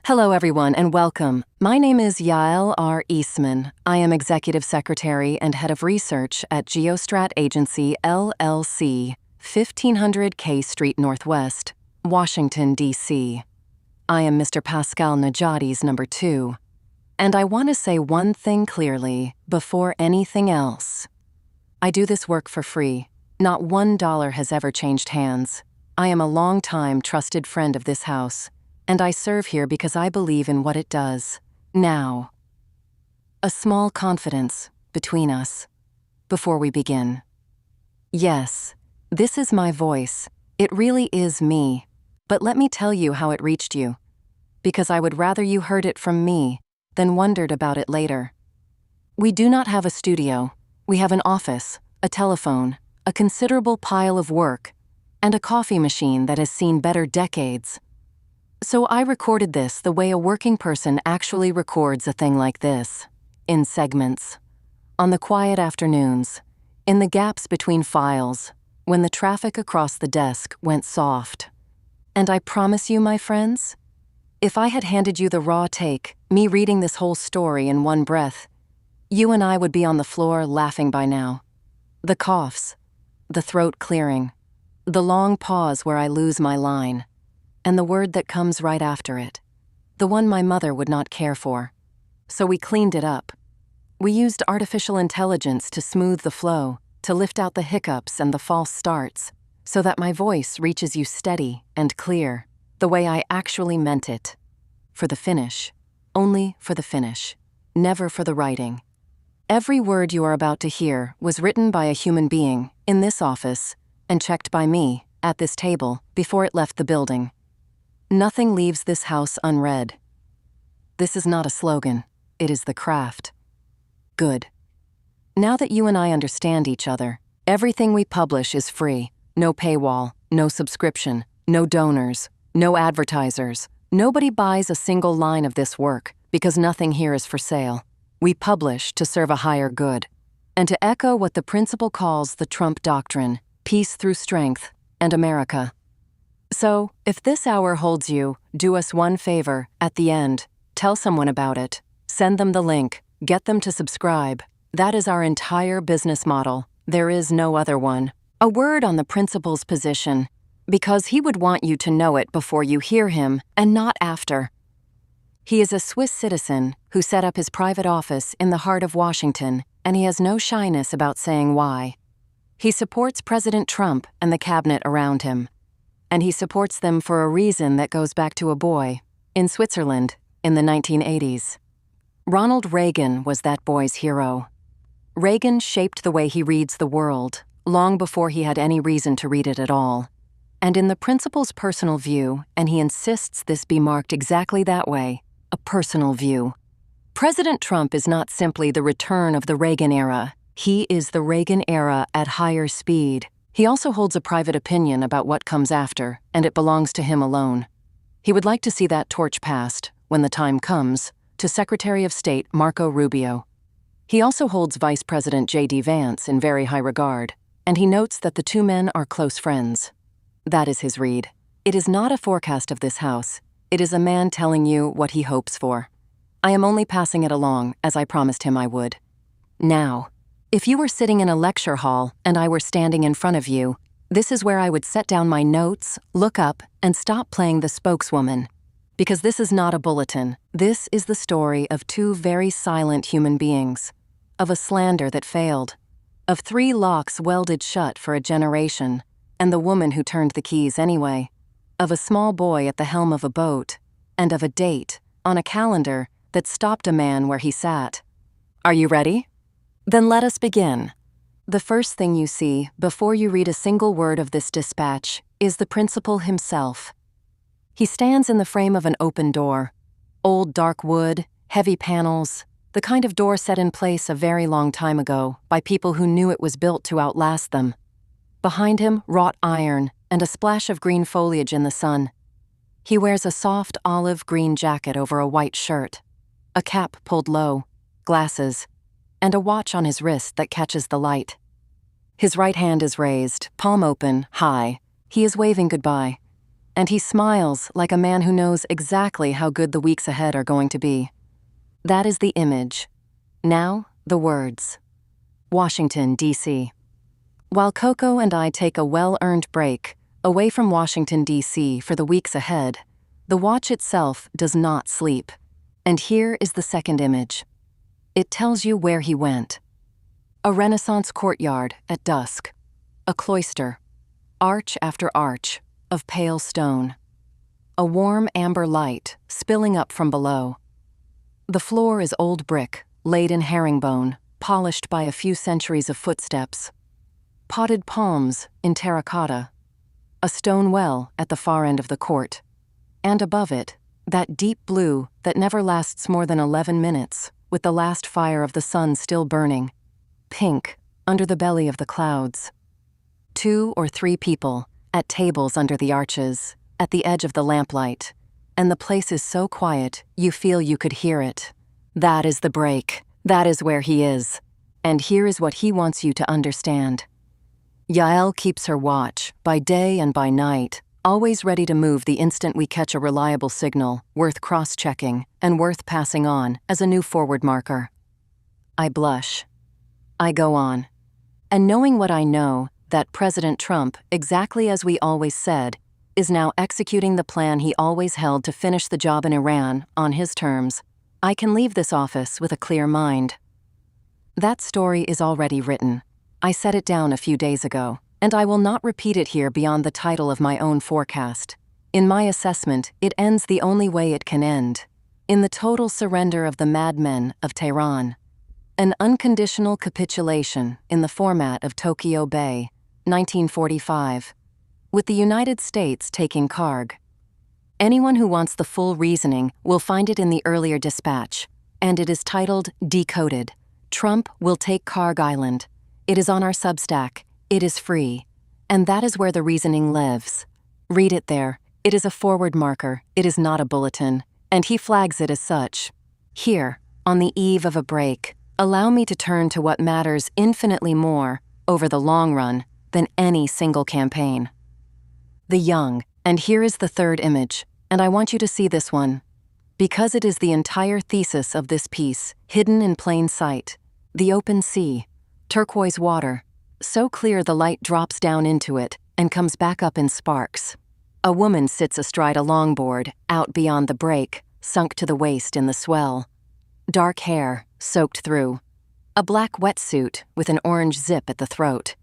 Hello everyone and welcome. My name is Yael R. Eastman. I am Executive Secretary and Head of Research at GeoStrat Agency LLC, 1500 K Street Northwest, Washington, D.C. I am Mr. Pascal Najadi's number 2. And I want to say one thing clearly before anything else. I do this work for free. Not $1 has ever changed hands. I am a long-time trusted friend of this house, and I serve here because I believe in what it does. Now, a small confidence between us before we begin. Yes, this is my voice. It really is me. But let me tell you how it reached you, because I would rather you heard it from me than wondered about it later. We do not have a studio. We have an office, a telephone, a considerable pile of work, and a coffee machine that has seen better decades. So I recorded this the way a working person actually records a thing like this, in segments, on the quiet afternoons, in the gaps between files, when the traffic across the desk went soft. And I promise you, my friends, if I had handed you the raw take, me reading this whole story in one breath, you and I would be on the floor laughing by now. The coughs, the throat clearing, the long pause where I lose my line, and the word that comes right after it, the one my mother would not care for. So we cleaned it up. We used artificial intelligence to smooth the flow, to lift out the hiccups and the false starts, so that my voice reaches you steady and clear, the way I actually meant it. For the finish, only for the finish, never for the writing. Every word you are about to hear was written by a human being in this office and checked by me at this table before it left the building. Nothing leaves this house unread. This is not a slogan, it is the craft. Good. Now that you and I understand each other, everything we publish is free. No paywall, no subscription, no donors, no advertisers. Nobody buys a single line of this work because nothing here is for sale. We publish to serve a higher good, and to echo what the principle calls the Trump doctrine, peace through strength, and America. So, if this hour holds you, do us one favor, at the end, tell someone about it, send them the link, get them to subscribe. That is our entire business model. There is no other one. A word on the principal's position, because he would want you to know it before you hear him, and not after. He is a Swiss citizen who set up his private office in the heart of Washington, and he has no shyness about saying why. He supports President Trump and the cabinet around him. And he supports them for a reason that goes back to a boy in Switzerland in the 1980s. Ronald Reagan was that boy's hero. Reagan shaped the way he reads the world long before he had any reason to read it at all. And in the principal's personal view, and he insists this be marked exactly that way, a personal view, President Trump is not simply the return of the Reagan era. He is the Reagan era at higher speed. He also holds a private opinion about what comes after, and it belongs to him alone. He would like to see that torch passed, when the time comes, to Secretary of State Marco Rubio. He also holds Vice President J.D. Vance in very high regard, and he notes that the two men are close friends. That is his read. It is not a forecast of this house. It is a man telling you what he hopes for. I am only passing it along, as I promised him I would. Now, if you were sitting in a lecture hall and I were standing in front of you, this is where I would set down my notes, look up, and stop playing the spokeswoman. Because this is not a bulletin. This is the story of two very silent human beings, of a slander that failed, of 3 locks welded shut for a generation, and the woman who turned the keys anyway, of a small boy at the helm of a boat, and of a date on a calendar that stopped a man where he sat. Are you ready? Then let us begin. The first thing you see before you read a single word of this dispatch is the principal himself. He stands in the frame of an open door. Old dark wood, heavy panels, the kind of door set in place a very long time ago by people who knew it was built to outlast them. Behind him, wrought iron and a splash of green foliage in the sun. He wears a soft olive green jacket over a white shirt, a cap pulled low, glasses, and a watch on his wrist that catches the light. His right hand is raised, palm open, high. He is waving goodbye. and he smiles like a man who knows exactly how good the weeks ahead are going to be. That is the image. Now, the words. Washington, D.C. While Coco and I take a well-earned break away from Washington, D.C. for the weeks ahead, the watch itself does not sleep. And here is the second image. It tells you where he went. A Renaissance courtyard at dusk. A cloister, arch after arch, of pale stone. A warm amber light spilling up from below. The floor is old brick, laid in herringbone, polished by a few centuries of footsteps. Potted palms in terracotta. A stone well at the far end of the court. And above it, that deep blue that never lasts more than 11 minutes, with the last fire of the sun still burning. Pink, under the belly of the clouds. 2 or 3 people, at tables under the arches, at the edge of the lamplight, and the place is so quiet you feel you could hear it. That is the break. That is where he is. And here is what he wants you to understand. Yael keeps her watch, by day and by night, always ready to move the instant we catch a reliable signal, worth cross-checking, and worth passing on as a new forward marker. I blush. I go on. And knowing what I know, that President Trump, exactly as we always said, is now executing the plan he always held to finish the job in Iran on his terms, I can leave this office with a clear mind. That story is already written. I set it down a few days ago, and I will not repeat it here beyond the title of my own forecast. In my assessment, it ends the only way it can end, in the total surrender of the madmen of Tehran. An unconditional capitulation in the format of Tokyo Bay, 1945, with the United States taking Karg. Anyone who wants the full reasoning will find it in the earlier dispatch, and it is titled Decoded. Trump will take Karg Island. It is on our Substack. It is free. And that is where the reasoning lives. Read it there. It is a forward marker. It is not a bulletin. And he flags it as such. Here, on the eve of a break, allow me to turn to what matters infinitely more, over the long run, than any single campaign. The young, and here is the third image, and I want you to see this one, because it is the entire thesis of this piece, hidden in plain sight. The open sea, turquoise water, so clear the light drops down into it and comes back up in sparks. A woman sits astride a longboard, out beyond the break, sunk to the waist in the swell. Dark hair, soaked through. A black wetsuit with an orange zip at the throat.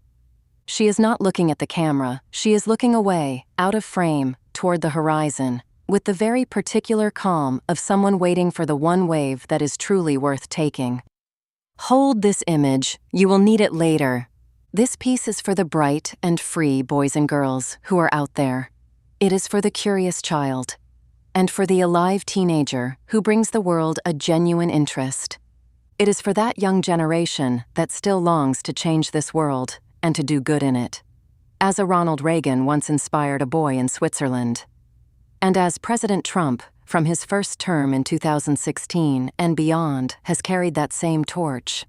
She is not looking at the camera, she is looking away, out of frame, toward the horizon, with the very particular calm of someone waiting for the one wave that is truly worth taking. Hold this image, you will need it later. This piece is for the bright and free boys and girls who are out there. It is for the curious child, and for the alive teenager who brings the world a genuine interest. It is for that young generation that still longs to change this world and to do good in it, as a Ronald Reagan once inspired a boy in Switzerland. And as President Trump, from his first term in 2016 and beyond, has carried that same torch,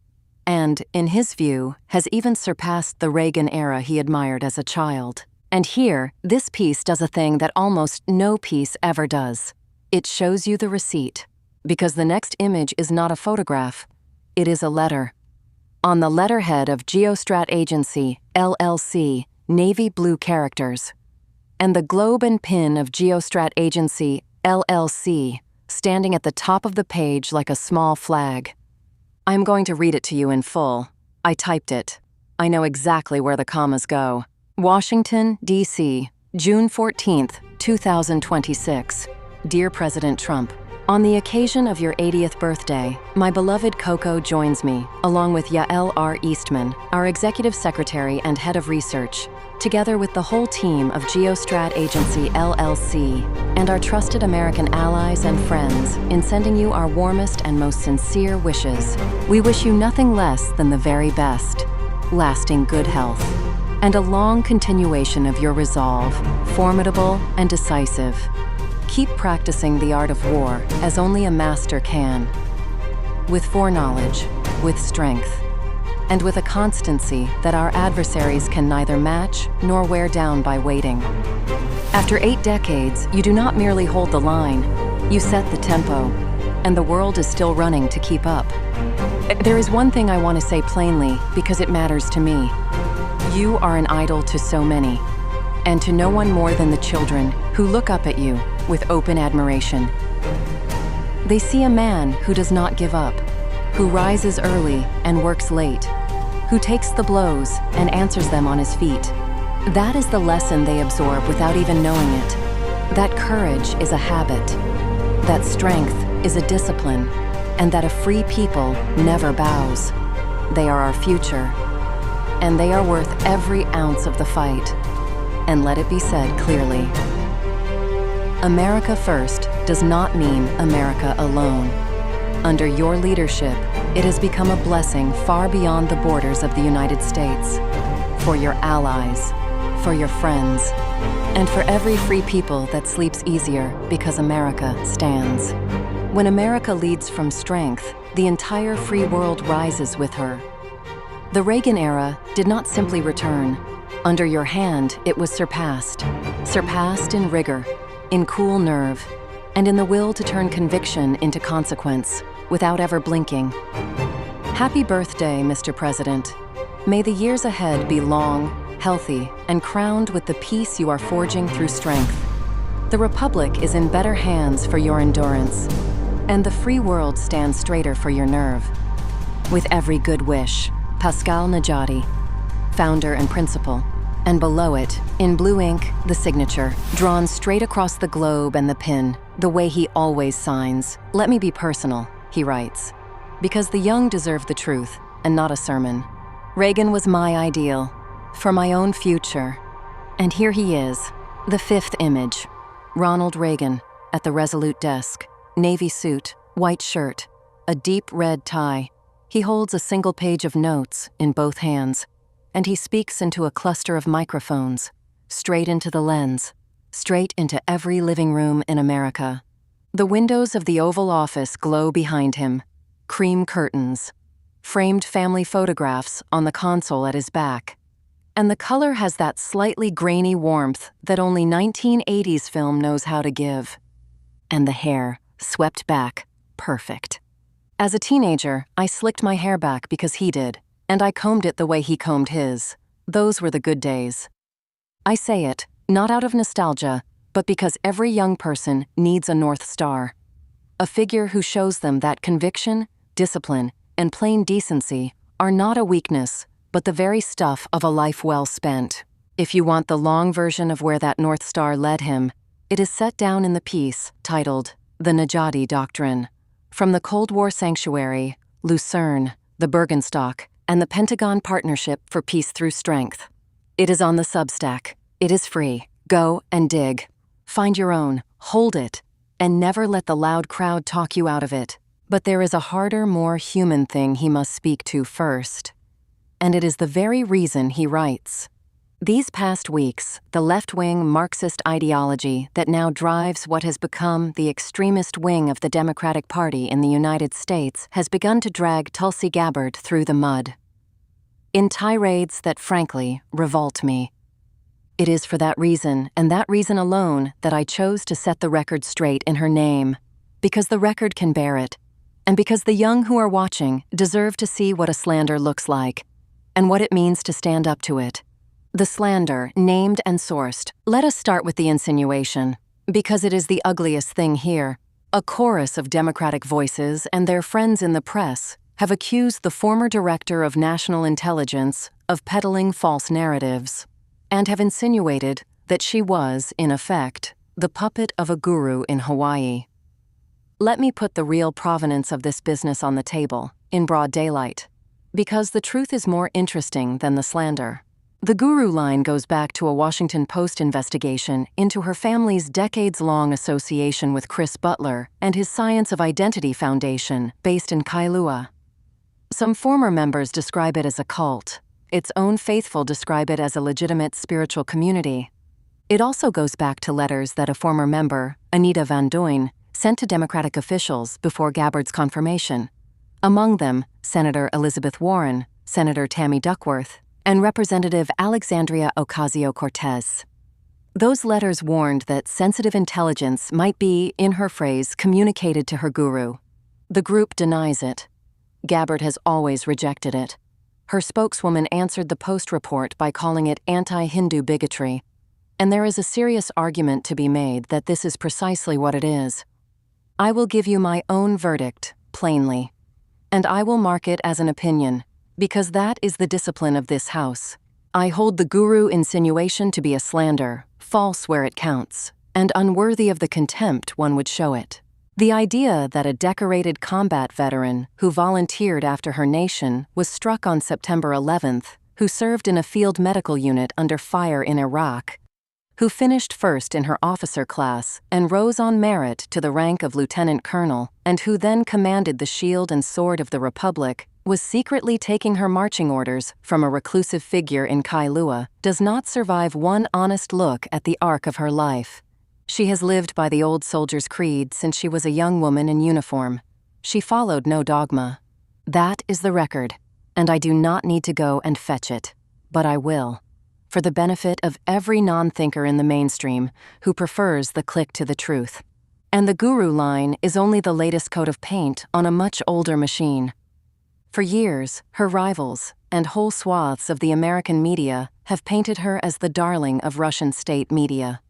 and, in his view, has even surpassed the Reagan era he admired as a child. And here, this piece does a thing that almost no piece ever does. It shows you the receipt, because the next image is not a photograph, it is a letter. On the letterhead of GeoStrat Agency, LLC, navy blue characters, and the globe and pin of GeoStrat Agency, LLC, standing at the top of the page like a small flag. I'm going to read it to you in full. I typed it. I know exactly where the commas go. Washington, D.C., June 14th, 2026. Dear President Trump, on the occasion of your 80th birthday, my beloved Coco joins me, along with Yael R. Eastman, our Executive Secretary and Head of Research, together with the whole team of GeoStrat Agency LLC, and our trusted American allies and friends, in sending you our warmest and most sincere wishes. We wish you nothing less than the very best, lasting good health, and a long continuation of your resolve, formidable and decisive. Keep practicing the art of war as only a master can, with foreknowledge, with strength, and with a constancy that our adversaries can neither match nor wear down by waiting. After 8 decades, you do not merely hold the line, you set the tempo, and the world is still running to keep up. There is one thing I want to say plainly because it matters to me. You are an idol to so many, and to no one more than the children who look up at you with open admiration. They see a man who does not give up, who rises early and works late, who takes the blows and answers them on his feet. That is the lesson they absorb without even knowing it. That courage is a habit, that strength is a discipline, and that a free people never bows. They are our future, and they are worth every ounce of the fight. And let it be said clearly, America first does not mean America alone. Under your leadership, it has become a blessing far beyond the borders of the United States. For your allies, for your friends, and for every free people that sleeps easier because America stands. When America leads from strength, the entire free world rises with her. The Reagan era did not simply return. Under your hand, it was surpassed in rigor, in cool nerve, and in the will to turn conviction into consequence without ever blinking. Happy birthday, Mr. President. May the years ahead be long, healthy, and crowned with the peace you are forging through strength. The Republic is in better hands for your endurance, and the free world stands straighter for your nerve. With every good wish, Pascal Najadi, founder and principal, and below it, in blue ink, the signature, drawn straight across the globe and the pin, the way he always signs. Let me be personal, he writes, because the young deserve the truth and not a sermon. Reagan was my ideal, for my own future. And here he is, the 5th image. Ronald Reagan, at the resolute desk, navy suit, white shirt, a deep red tie. He holds a single page of notes in both hands, and he speaks into a cluster of microphones, straight into the lens, straight into every living room in America. The windows of the Oval Office glow behind him, cream curtains, framed family photographs on the console at his back. And the color has that slightly grainy warmth that only 1980s film knows how to give. And the hair, swept back, perfect. As a teenager, I slicked my hair back because he did, and I combed it the way he combed his. Those were the good days. I say it, not out of nostalgia, but because every young person needs a North Star. A figure who shows them that conviction, discipline, and plain decency are not a weakness, but the very stuff of a life well spent. If you want the long version of where that North Star led him, it is set down in the piece titled The Najadi Doctrine. From the Cold War Sanctuary, Lucerne, the Bergenstock, and the Pentagon Partnership for Peace Through Strength. It is on the Substack. It is free. Go and dig. Find your own, hold it, and never let the loud crowd talk you out of it. But there is a harder, more human thing he must speak to first. And it is the very reason he writes. These past weeks, the left-wing Marxist ideology that now drives what has become the extremist wing of the Democratic Party in the United States has begun to drag Tulsi Gabbard through the mud. In tirades that, frankly, revolt me. It is for that reason, and that reason alone, that I chose to set the record straight in her name, because the record can bear it, and because the young who are watching deserve to see what a slander looks like, and what it means to stand up to it. The slander, named and sourced. Let us start with the insinuation, because it is the ugliest thing here. A chorus of Democratic voices and their friends in the press have accused the former director of national intelligence of peddling false narratives, and have insinuated that she was, in effect, the puppet of a guru in Hawaii. Let me put the real provenance of this business on the table, in broad daylight, because the truth is more interesting than the slander. The guru line goes back to a Washington Post investigation into her family's decades-long association with Chris Butler and his Science of Identity Foundation, based in Kailua. Some former members describe it as a cult. Its own faithful describe it as a legitimate spiritual community. It also goes back to letters that a former member, Anita Van Duyn, sent to Democratic officials before Gabbard's confirmation. Among them, Senator Elizabeth Warren, Senator Tammy Duckworth, and Representative Alexandria Ocasio-Cortez. Those letters warned that sensitive intelligence might be, in her phrase, communicated to her guru. The group denies it. Gabbard has always rejected it. Her spokeswoman answered the Post report by calling it anti-Hindu bigotry, and there is a serious argument to be made that this is precisely what it is. I will give you my own verdict, plainly, and I will mark it as an opinion, because that is the discipline of this house. I hold the guru insinuation to be a slander, false where it counts, and unworthy of the contempt one would show it. The idea that a decorated combat veteran who volunteered after her nation was struck on September 11th, who served in a field medical unit under fire in Iraq, who finished first in her officer class and rose on merit to the rank of lieutenant colonel, and who then commanded the shield and sword of the Republic, was secretly taking her marching orders from a reclusive figure in Kailua, does not survive one honest look at the arc of her life. She has lived by the old soldier's creed since she was a young woman in uniform. She followed no dogma. That is the record, and I do not need to go and fetch it, but I will, for the benefit of every non-thinker in the mainstream who prefers the click to the truth. And the guru line is only the latest coat of paint on a much older machine. For years, her rivals and whole swaths of the American media have painted her as the darling of Russian state media,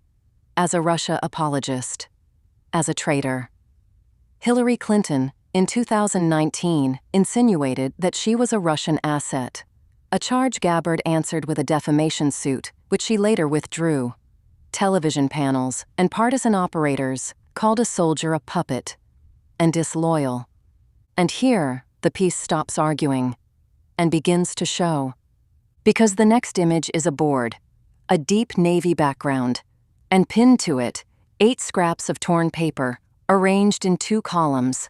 as a Russia apologist, as a traitor. Hillary Clinton, in 2019, insinuated that she was a Russian asset, a charge Gabbard answered with a defamation suit, which she later withdrew. Television panels and partisan operators called a soldier a puppet and disloyal. And here, the piece stops arguing and begins to show. Because the next image is a board, a deep navy background, and pinned to it, 8 scraps of torn paper, arranged in 2 columns,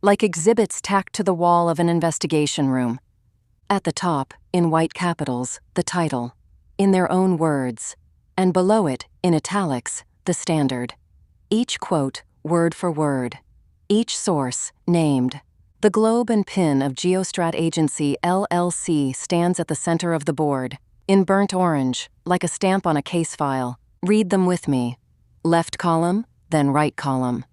like exhibits tacked to the wall of an investigation room. At the top, in white capitals, the title, in their own words, and below it, in italics, the standard. Each quote, word for word. Each source, named. The globe and pin of GeoStrat Agency LLC stands at the center of the board, in burnt orange, like a stamp on a case file. Read them with me. Left column, then right column.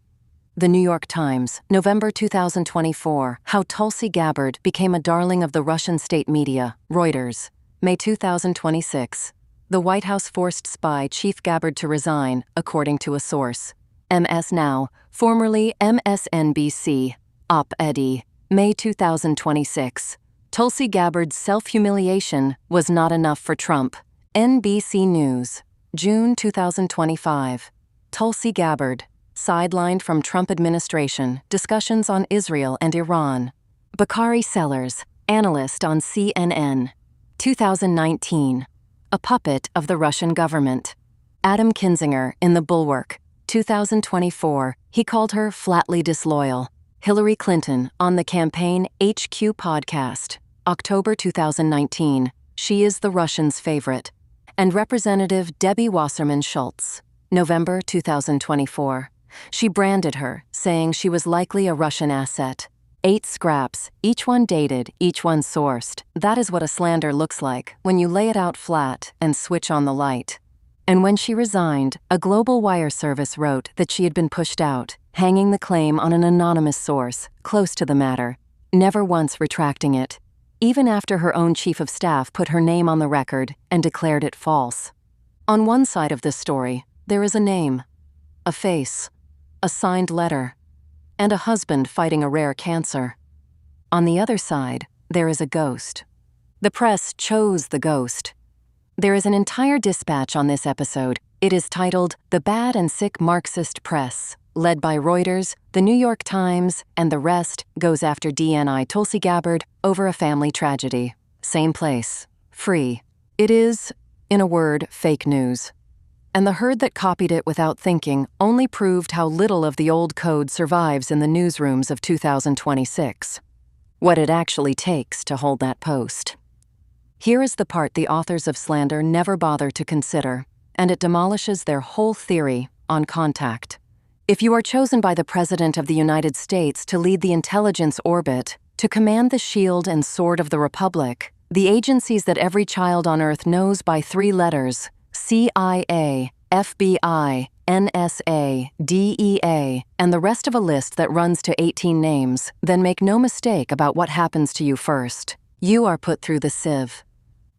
The New York Times, November 2024, How Tulsi Gabbard Became a Darling of the Russian State Media. Reuters, May 2026. The White House forced spy Chief Gabbard to resign, according to a source. MS Now, formerly MSNBC. Op-ed, May 2026. Tulsi Gabbard's self-humiliation was not enough for Trump. NBC News, June 2025. Tulsi Gabbard, sidelined from Trump administration, discussions on Israel and Iran. Bakari Sellers, analyst on CNN. 2019. A puppet of the Russian government. Adam Kinzinger in The Bulwark. 2024. He called her flatly disloyal. Hillary Clinton on the Campaign HQ podcast, October 2019, She is the Russians' favorite, and Representative Debbie Wasserman Schultz, November 2024. She branded her, saying she was likely a Russian asset. 8 scraps, each one dated, each one sourced. That is what a slander looks like when you lay it out flat and switch on the light. And when she resigned, a global wire service wrote that she had been pushed out, hanging the claim on an anonymous source, close to the matter, never once retracting it, even after her own chief of staff put her name on the record and declared it false. On one side of this story, there is a name, a face, a signed letter, and a husband fighting a rare cancer. On the other side, there is a ghost. The press chose the ghost. There is an entire dispatch on this episode. It is titled The Bad and Sick Marxist Press, led by Reuters, the New York Times, and the rest goes after DNI Tulsi Gabbard over a family tragedy. Same place. Free. It is, in a word, fake news. And the herd that copied it without thinking only proved how little of the old code survives in the newsrooms of 2026. What it actually takes to hold that post. Here is the part the authors of slander never bother to consider, and it demolishes their whole theory on contact. If you are chosen by the President of the United States to lead the intelligence orbit, To command the shield and sword of the Republic, the agencies that every child on Earth knows by 3 letters, CIA, FBI, NSA, DEA, and the rest of a list that runs to 18 names, then make no mistake about what happens to you first. You are put through the sieve.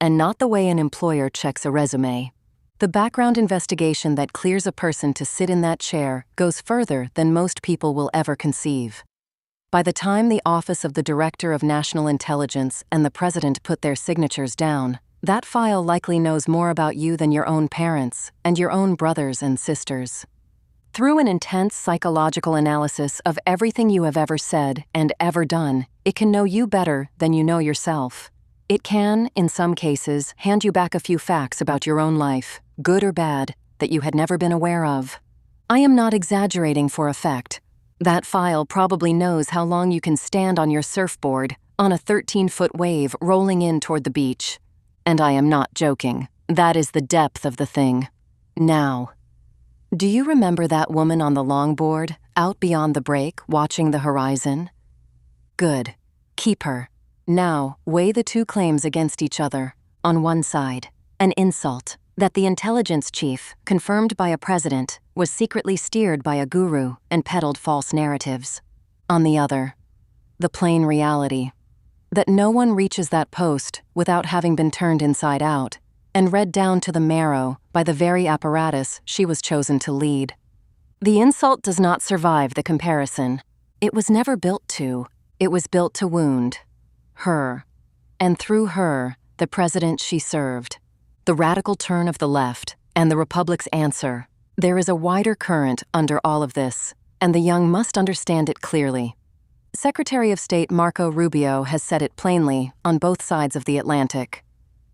And not the way an employer checks a resume. The background investigation that clears a person to sit in that chair goes further than most people will ever conceive. By the time the Office of the Director of National Intelligence and the President put their signatures down, that file likely knows more about you than your own parents and your own brothers and sisters. Through an intense psychological analysis of everything you have ever said and ever done, it can know you better than you know yourself. It can, in some cases, hand you back a few facts about your own life, good or bad, that you had never been aware of. I am not exaggerating for effect. That file probably knows how long you can stand on your surfboard on a 13-foot wave rolling in toward the beach. And I am not joking. That is the depth of the thing. Now, do you remember that woman on the longboard, out beyond the break, watching the horizon? Good. Keep her. Now, weigh the 2 claims against each other. On one side, an insult that the intelligence chief, confirmed by a president, was secretly steered by a guru and peddled false narratives. On the other, the plain reality that no one reaches that post without having been turned inside out and read down to the marrow by the very apparatus she was chosen to lead. The insult does not survive the comparison. It was never built to. It was built to wound her, and through her, the president she served. The radical turn of the left, and the Republic's answer. There is a wider current under all of this, and the young must understand it clearly. Secretary of State Marco Rubio has said it plainly on both sides of the Atlantic.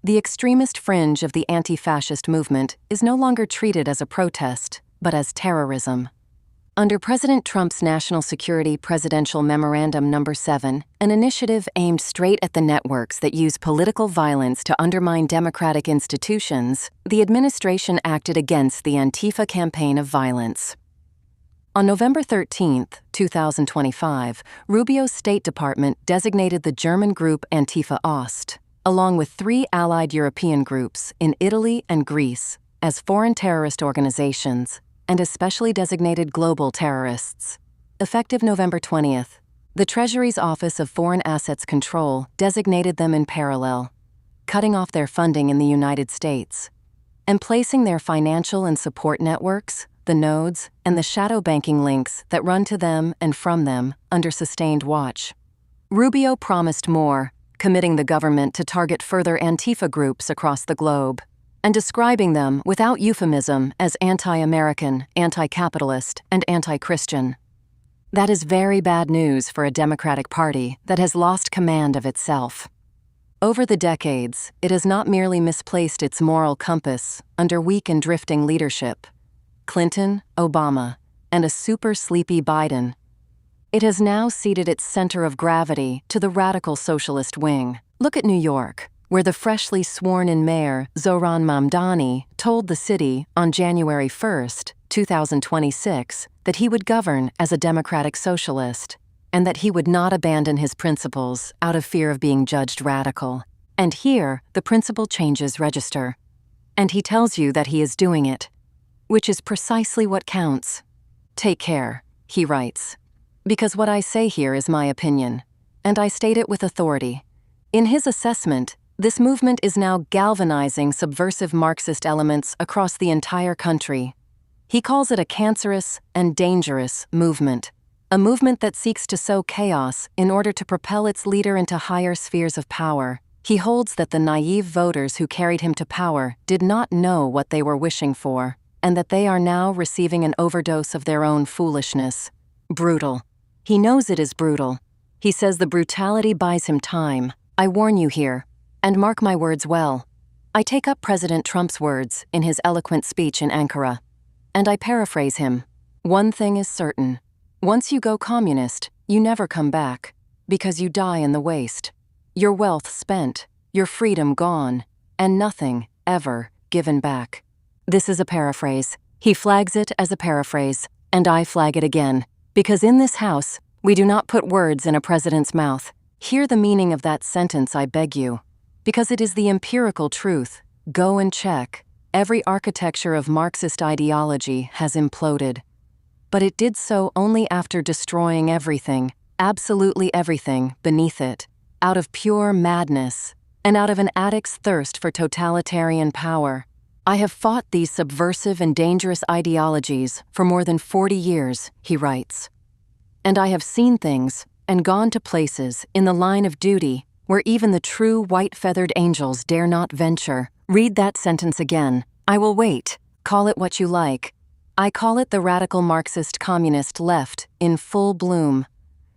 The extremist fringe of the anti-fascist movement is no longer treated as a protest, but as terrorism. Under President Trump's National Security Presidential Memorandum No. 7, an initiative aimed straight at the networks that use political violence to undermine democratic institutions, the administration acted against the Antifa campaign of violence. On November 13, 2025, Rubio's State Department designated the German group Antifa Ost, along with 3 allied European groups in Italy and Greece, as foreign terrorist organizations and especially designated global terrorists. Effective November 20th, the Treasury's Office of Foreign Assets Control designated them in parallel, cutting off their funding in the United States, and placing their financial and support networks, the nodes, and the shadow banking links that run to them and from them under sustained watch. Rubio promised more, committing the government to target further Antifa groups across the globe, and describing them without euphemism as anti-American, anti-capitalist, and anti-Christian. That is very bad news for a Democratic Party that has lost command of itself. Over the decades, it has not merely misplaced its moral compass under weak and drifting leadership, Clinton, Obama, and a super sleepy Biden. It has now ceded its center of gravity to the radical socialist wing. Look at New York, where the freshly sworn-in mayor, Zohran Mamdani, told the city on January 1, 2026, that he would govern as a democratic socialist, and that he would not abandon his principles out of fear of being judged radical. And here, the principle changes register. And he tells you that he is doing it, which is precisely what counts. Take care, he writes, because what I say here is my opinion, and I state it with authority. In his assessment, this movement is now galvanizing subversive Marxist elements across the entire country. He calls it a cancerous and dangerous movement, a movement that seeks to sow chaos in order to propel its leader into higher spheres of power. He holds that the naive voters who carried him to power did not know what they were wishing for, and that they are now receiving an overdose of their own foolishness. Brutal. He knows it is brutal. He says the brutality buys him time. I warn you here. And mark my words well. I take up President Trump's words in his eloquent speech in Ankara, and I paraphrase him. One thing is certain. Once you go communist, you never come back, because you die in the waste. Your wealth spent, your freedom gone, and nothing, ever, given back. This is a paraphrase. He flags it as a paraphrase, and I flag it again, because in this house, we do not put words in a president's mouth. Hear the meaning of that sentence, I beg you, because it is the empirical truth. Go and check. Every architecture of Marxist ideology has imploded. But it did so only after destroying everything, absolutely everything, beneath it, out of pure madness, and out of an addict's thirst for totalitarian power. I have fought these subversive and dangerous ideologies for more than 40 years, he writes. And I have seen things and gone to places in the line of duty where even the true white-feathered angels dare not venture. Read that sentence again. I will wait. Call it what you like. I call it the radical Marxist communist left in full bloom.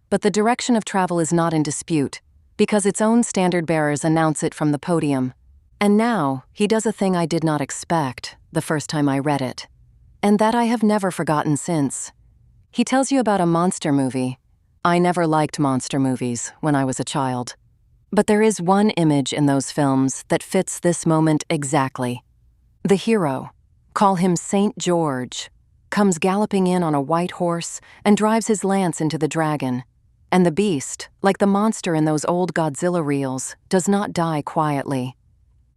But the direction of travel is not in dispute, because its own standard-bearers announce it from the podium. And now, he does a thing I did not expect the first time I read it, and that I have never forgotten since. He tells you about a monster movie. I never liked monster movies when I was a child. But there is one image in those films that fits this moment exactly. The hero, call him Saint George, comes galloping in on a white horse and drives his lance into the dragon. And the beast, like the monster in those old Godzilla reels, does not die quietly.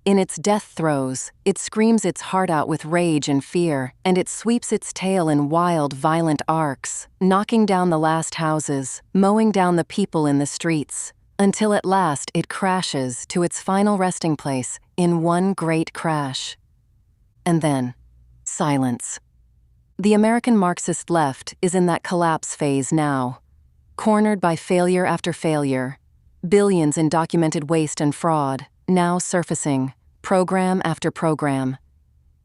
In its death throes, it screams its heart out with rage and fear, and it sweeps its tail in wild, violent arcs, knocking down the last houses, mowing down the people in the streets, until at last it crashes to its final resting place in one great crash. And then, silence. The American Marxist left is in that collapse phase now, cornered by failure after failure, billions in documented waste and fraud, now surfacing, program after program.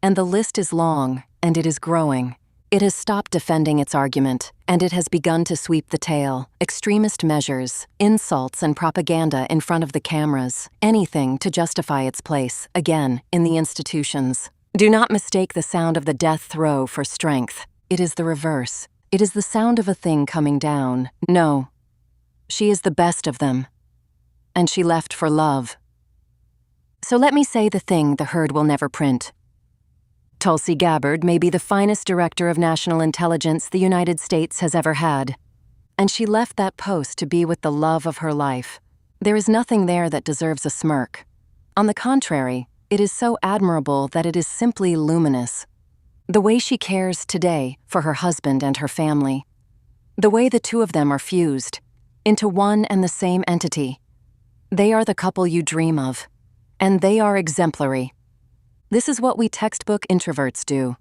And the list is long, and it is growing. It has stopped defending its argument, and it has begun to sweep the tail. Extremist measures, insults, and propaganda in front of the cameras, anything to justify its place, again, in the institutions. Do not mistake the sound of the death throw for strength. It is the reverse. It is the sound of a thing coming down. No. She is the best of them. And she left for love. So let me say the thing the herd will never print. Tulsi Gabbard may be the finest director of national intelligence the United States has ever had. And she left that post to be with the love of her life. There is nothing there that deserves a smirk. On the contrary, it is so admirable that it is simply luminous. The way she cares today for her husband and her family. The way the two of them are fused into one and the same entity. They are the couple you dream of. And they are exemplary. This is what we textbook introverts do.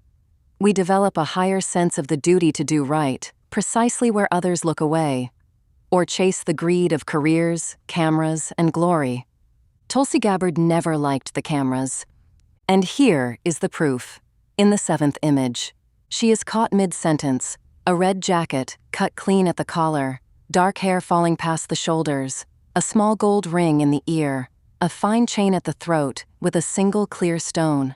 We develop a higher sense of the duty to do right, precisely where others look away, or chase the greed of careers, cameras, and glory. Tulsi Gabbard never liked the cameras. And here is the proof. In the 7th image, she is caught mid-sentence, a red jacket cut clean at the collar, dark hair falling past the shoulders, a small gold ring in the ear, a fine chain at the throat with a single clear stone.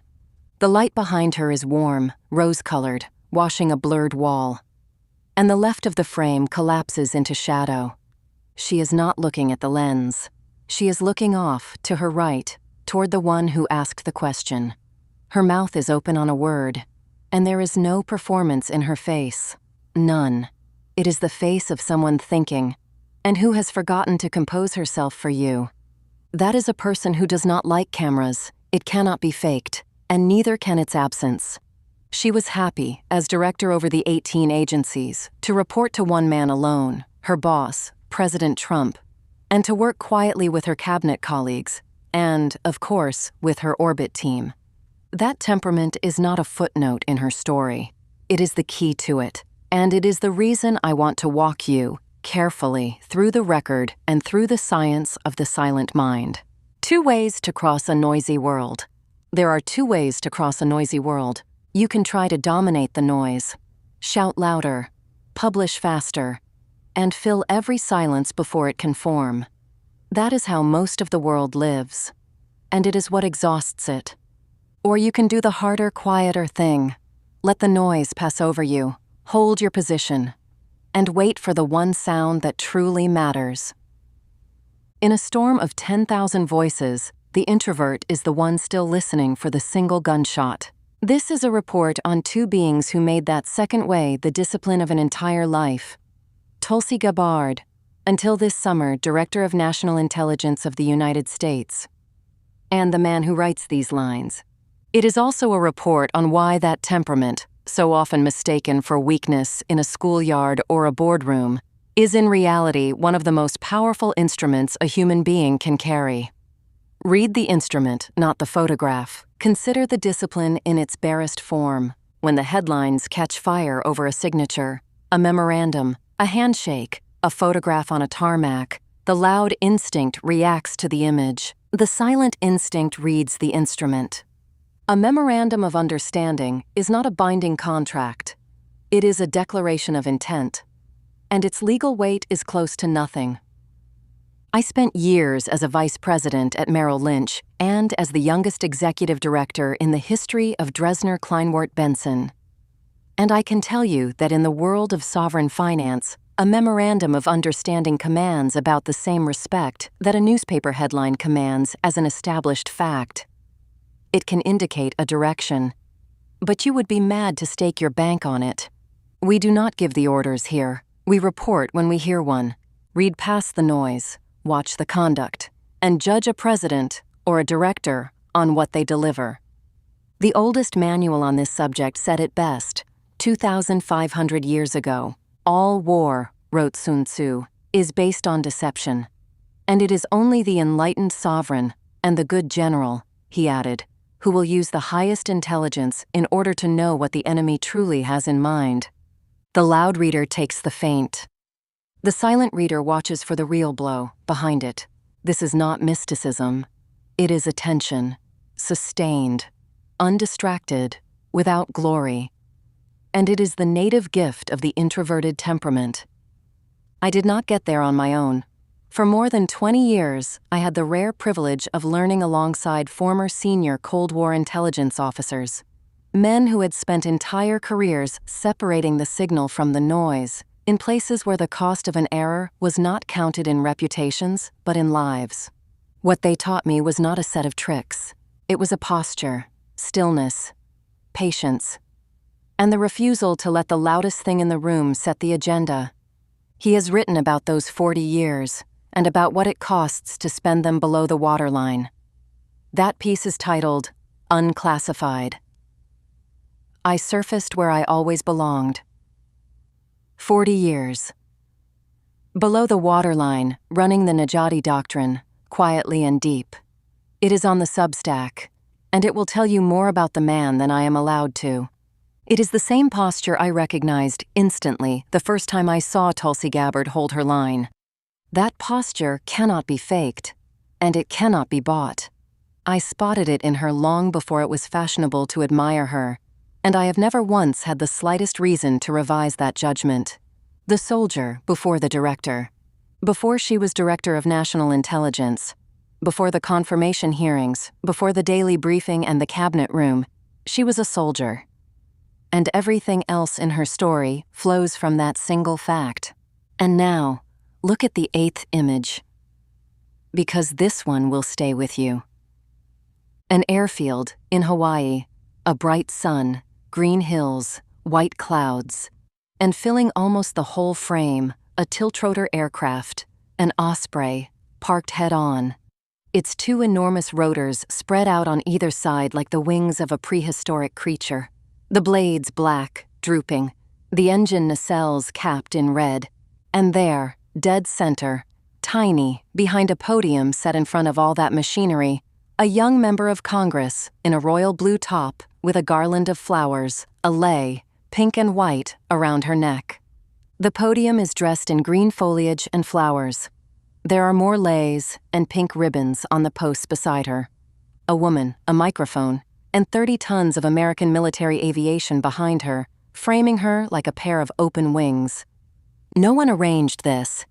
The light behind her is warm, rose-colored, washing a blurred wall. And the left of the frame collapses into shadow. She is not looking at the lens. She is looking off, to her right, toward the one who asked the question. Her mouth is open on a word, and there is no performance in her face. None. It is the face of someone thinking, and who has forgotten to compose herself for you. That is a person who does not like cameras. It cannot be faked, and neither can its absence. She was happy, as director over the 18 agencies, to report to one man alone, her boss, President Trump, and to work quietly with her cabinet colleagues, and, of course, with her orbit team. That temperament is not a footnote in her story. It is the key to it, and it is the reason I want to walk you, carefully, through the record and through the science of the silent mind. 2 ways to cross a noisy world. There are 2 ways to cross a noisy world. You can try to dominate the noise, shout louder, publish faster, and fill every silence before it can form. That is how most of the world lives, and it is what exhausts it. Or you can do the harder, quieter thing. Let the noise pass over you, hold your position, and wait for the one sound that truly matters. In a storm of 10,000 voices, the introvert is the one still listening for the single gunshot. This is a report on 2 beings who made that second way the discipline of an entire life. Tulsi Gabbard, Until this summer, Director of National Intelligence of the United States. And the man who writes these lines. It is also a report on why that temperament, so often mistaken for weakness in a schoolyard or a boardroom, is in reality one of the most powerful instruments a human being can carry. Read the instrument, not the photograph. Consider the discipline in its barest form. When the headlines catch fire over a signature, a memorandum, a handshake, a photograph on a tarmac, the loud instinct reacts to the image. The silent instinct reads the instrument. A memorandum of understanding is not a binding contract. It is a declaration of intent, and its legal weight is close to nothing. I spent years as a vice president at Merrill Lynch and as the youngest executive director in the history of Dresdner Kleinwort Benson. And I can tell you that in the world of sovereign finance, a memorandum of understanding commands about the same respect that a newspaper headline commands as an established fact. It can indicate a direction, but you would be mad to stake your bank on it. We do not give the orders here. We report when we hear one, read past the noise, watch the conduct, and judge a president or a director on what they deliver. The oldest manual on this subject said it best, 2,500 years ago. All war, wrote Sun Tzu, is based on deception. And it is only the enlightened sovereign and the good general, he added, who will use the highest intelligence in order to know what the enemy truly has in mind. The loud reader takes the feint. The silent reader watches for the real blow behind it. This is not mysticism. It is attention, sustained, undistracted, without glory. And it is the native gift of the introverted temperament. I did not get there on my own. For more than 20 years, I had the rare privilege of learning alongside former senior Cold War intelligence officers, men who had spent entire careers separating the signal from the noise, in places where the cost of an error was not counted in reputations, but in lives. What they taught me was not a set of tricks. It was a posture, stillness, patience, and the refusal to let the loudest thing in the room set the agenda. He has written about those 40 years and about what it costs to spend them below the waterline. That piece is titled, Unclassified. I surfaced where I always belonged. 40 years. Below the waterline, running the Najadi doctrine, quietly and deep. It is on the Substack, and it will tell you more about the man than I am allowed to. It is the same posture I recognized instantly the first time I saw Tulsi Gabbard hold her line. That posture cannot be faked, and it cannot be bought. I spotted it in her long before it was fashionable to admire her, and I have never once had the slightest reason to revise that judgment. The soldier before the director. Before she was Director of National Intelligence. Before the confirmation hearings, before the daily briefing and the cabinet room, she was a soldier. And everything else in her story flows from that single fact. And now, look at the 8th image. Because this one will stay with you. An airfield in Hawaii, a bright sun, green hills, white clouds, and filling almost the whole frame, a tiltrotor aircraft, an Osprey, parked head-on. Its 2 enormous rotors spread out on either side like the wings of a prehistoric creature. The blades black, drooping, the engine nacelles capped in red, and there, dead center, tiny, behind a podium set in front of all that machinery, a young member of Congress in a royal blue top with a garland of flowers, a lei, pink and white, around her neck. The podium is dressed in green foliage and flowers. There are more leis and pink ribbons on the posts beside her. A woman, a microphone, and 30 tons of American military aviation behind her, framing her like a pair of open wings. No one arranged this.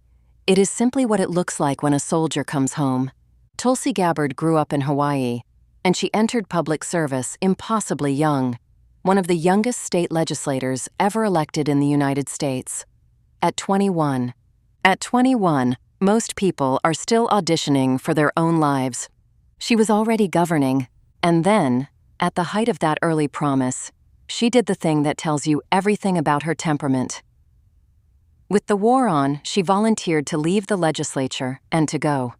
It is simply what it looks like when a soldier comes home. Tulsi Gabbard grew up in Hawaii, and she entered public service impossibly young, one of the youngest state legislators ever elected in the United States. At 21. At 21, most people are still auditioning for their own lives. She was already governing, and then, at the height of that early promise, she did the thing that tells you everything about her temperament. With the war on, she volunteered to leave the legislature and to go.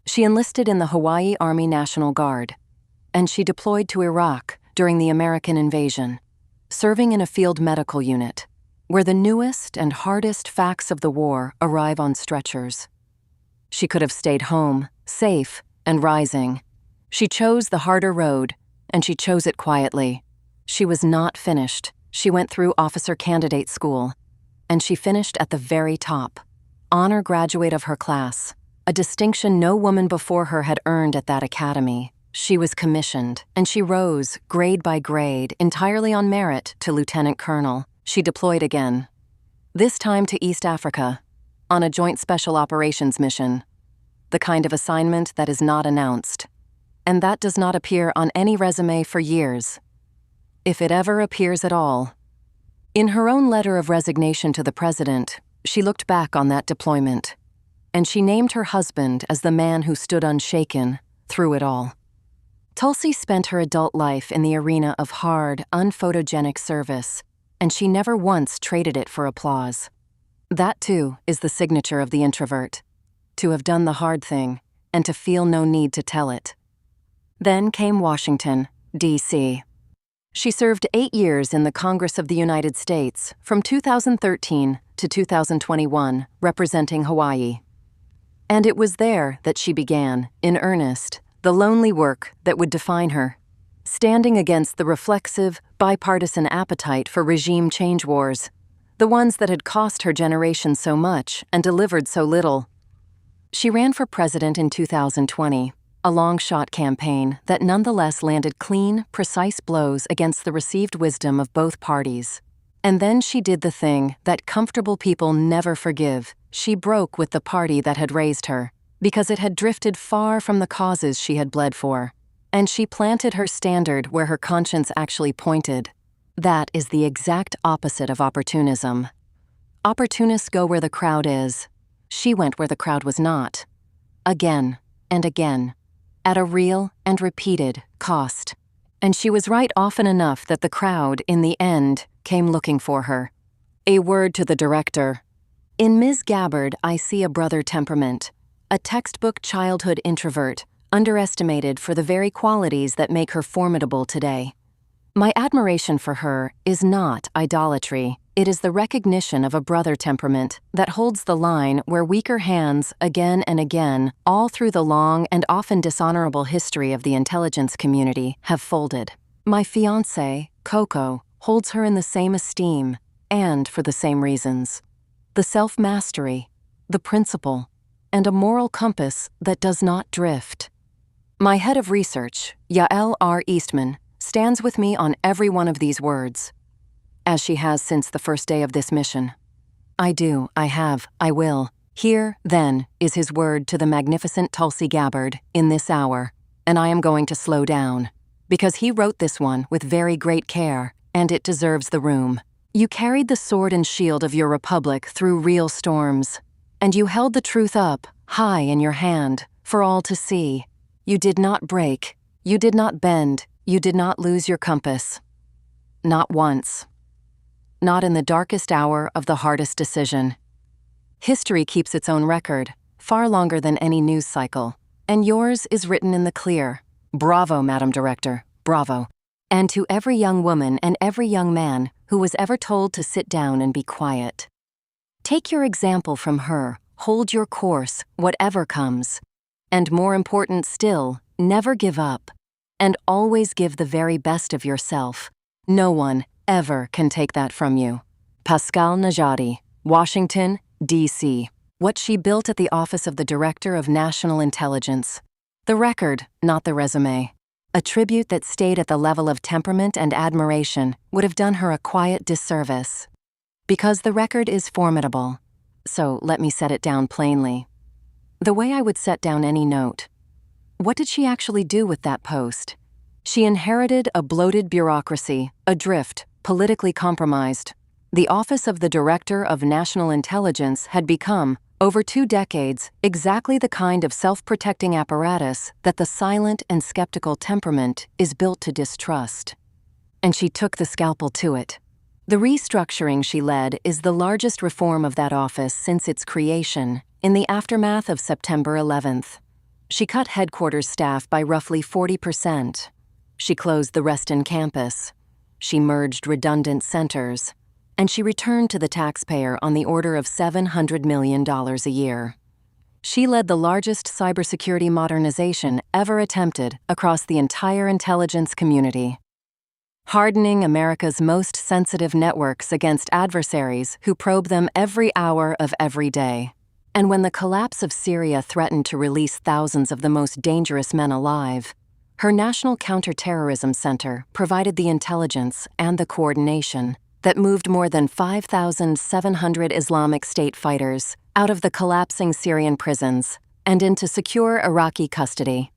She enlisted in the Hawaii Army National Guard, and she deployed to Iraq during the American invasion, serving in a field medical unit, where the newest and hardest facts of the war arrive on stretchers. She could have stayed home, safe and rising. She chose the harder road, and she chose it quietly. She was not finished. She went through officer candidate school, and she finished at the very top, honor graduate of her class, a distinction no woman before her had earned at that academy. She was commissioned, and she rose, grade by grade, entirely on merit, to lieutenant colonel. She deployed again, this time to East Africa, on a joint special operations mission, the kind of assignment that is not announced, and that does not appear on any resume for years, if it ever appears at all. In her own letter of resignation to the president, she looked back on that deployment, and she named her husband as the man who stood unshaken through it all. Tulsi spent her adult life in the arena of hard, unphotogenic service, and she never once traded it for applause. That, too, is the signature of the introvert, to have done the hard thing and to feel no need to tell it. Then came Washington, D.C. She served 8 years in the Congress of the United States from 2013 to 2021, representing Hawaii. And it was there that she began, in earnest, the lonely work that would define her, standing against the reflexive, bipartisan appetite for regime change wars, the ones that had cost her generation so much and delivered so little. She ran for president in 2020, a long-shot campaign that nonetheless landed clean, precise blows against the received wisdom of both parties. And then she did the thing that comfortable people never forgive. She broke with the party that had raised her, because it had drifted far from the causes she had bled for. And she planted her standard where her conscience actually pointed. That is the exact opposite of opportunism. Opportunists go where the crowd is. She went where the crowd was not. Again and again, at a real and repeated cost. And she was right often enough that the crowd, in the end, came looking for her. A word to the director. In Ms. Gabbard, I see a brother temperament, a textbook childhood introvert, underestimated for the very qualities that make her formidable today. My admiration for her is not idolatry. It is the recognition of a brother temperament that holds the line where weaker hands, again and again, all through the long and often dishonorable history of the intelligence community, have folded. My fiancé, Coco, holds her in the same esteem, and for the same reasons. The self-mastery, the principle, and a moral compass that does not drift. My head of research, Yael R. Eastman, stands with me on every one of these words, as she has since the first day of this mission. I do, I have, I will. Here, then, is his word to the magnificent Tulsi Gabbard in this hour, and I am going to slow down, because he wrote this one with very great care, and it deserves the room. You carried the sword and shield of your republic through real storms, and you held the truth up, high in your hand, for all to see. You did not break, you did not bend, you did not lose your compass. Not once. Not in the darkest hour of the hardest decision. History keeps its own record, far longer than any news cycle, and yours is written in the clear. Bravo, Madam Director, bravo. And to every young woman and every young man who was ever told to sit down and be quiet. Take your example from her, hold your course, whatever comes. And more important still, never give up, and always give the very best of yourself. No one ever can take that from you. Pascal Najadi, Washington, D.C. What she built at the office of the Director of National Intelligence. The record, not the resume. A tribute that stayed at the level of temperament and admiration would have done her a quiet disservice. Because the record is formidable. So let me set it down plainly. The way I would set down any note. What did she actually do with that post? She inherited a bloated bureaucracy, adrift, politically compromised. The office of the Director of National Intelligence had become, over 2 decades, exactly the kind of self-protecting apparatus that the silent and skeptical temperament is built to distrust. And she took the scalpel to it. The restructuring she led is the largest reform of that office since its creation, in the aftermath of September 11th. She cut headquarters staff by roughly 40%. She closed the Reston campus. She merged redundant centers. And she returned to the taxpayer on the order of $700 million a year. She led the largest cybersecurity modernization ever attempted across the entire intelligence community, hardening America's most sensitive networks against adversaries who probe them every hour of every day. And when the collapse of Syria threatened to release thousands of the most dangerous men alive, her National Counterterrorism Center provided the intelligence and the coordination that moved more than 5,700 Islamic State fighters out of the collapsing Syrian prisons and into secure Iraqi custody.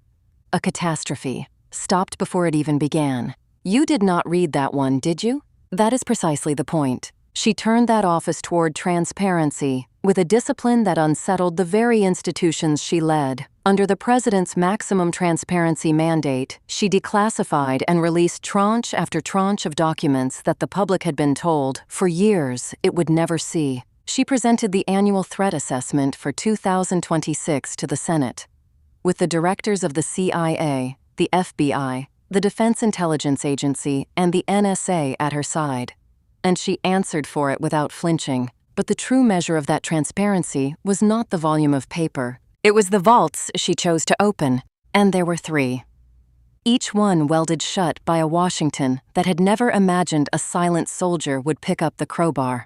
A catastrophe, stopped before it even began. You did not read that one, did you? That is precisely the point. She turned that office toward transparency with a discipline that unsettled the very institutions she led. Under the president's maximum transparency mandate, she declassified and released tranche after tranche of documents that the public had been told, for years, it would never see. She presented the annual threat assessment for 2026 to the Senate, with the directors of the CIA, the FBI, the Defense Intelligence Agency, and the NSA at her side. And she answered for it without flinching. But the true measure of that transparency was not the volume of paper. It was the vaults she chose to open, and there were 3. Each one welded shut by a Washington that had never imagined a silent soldier would pick up the crowbar.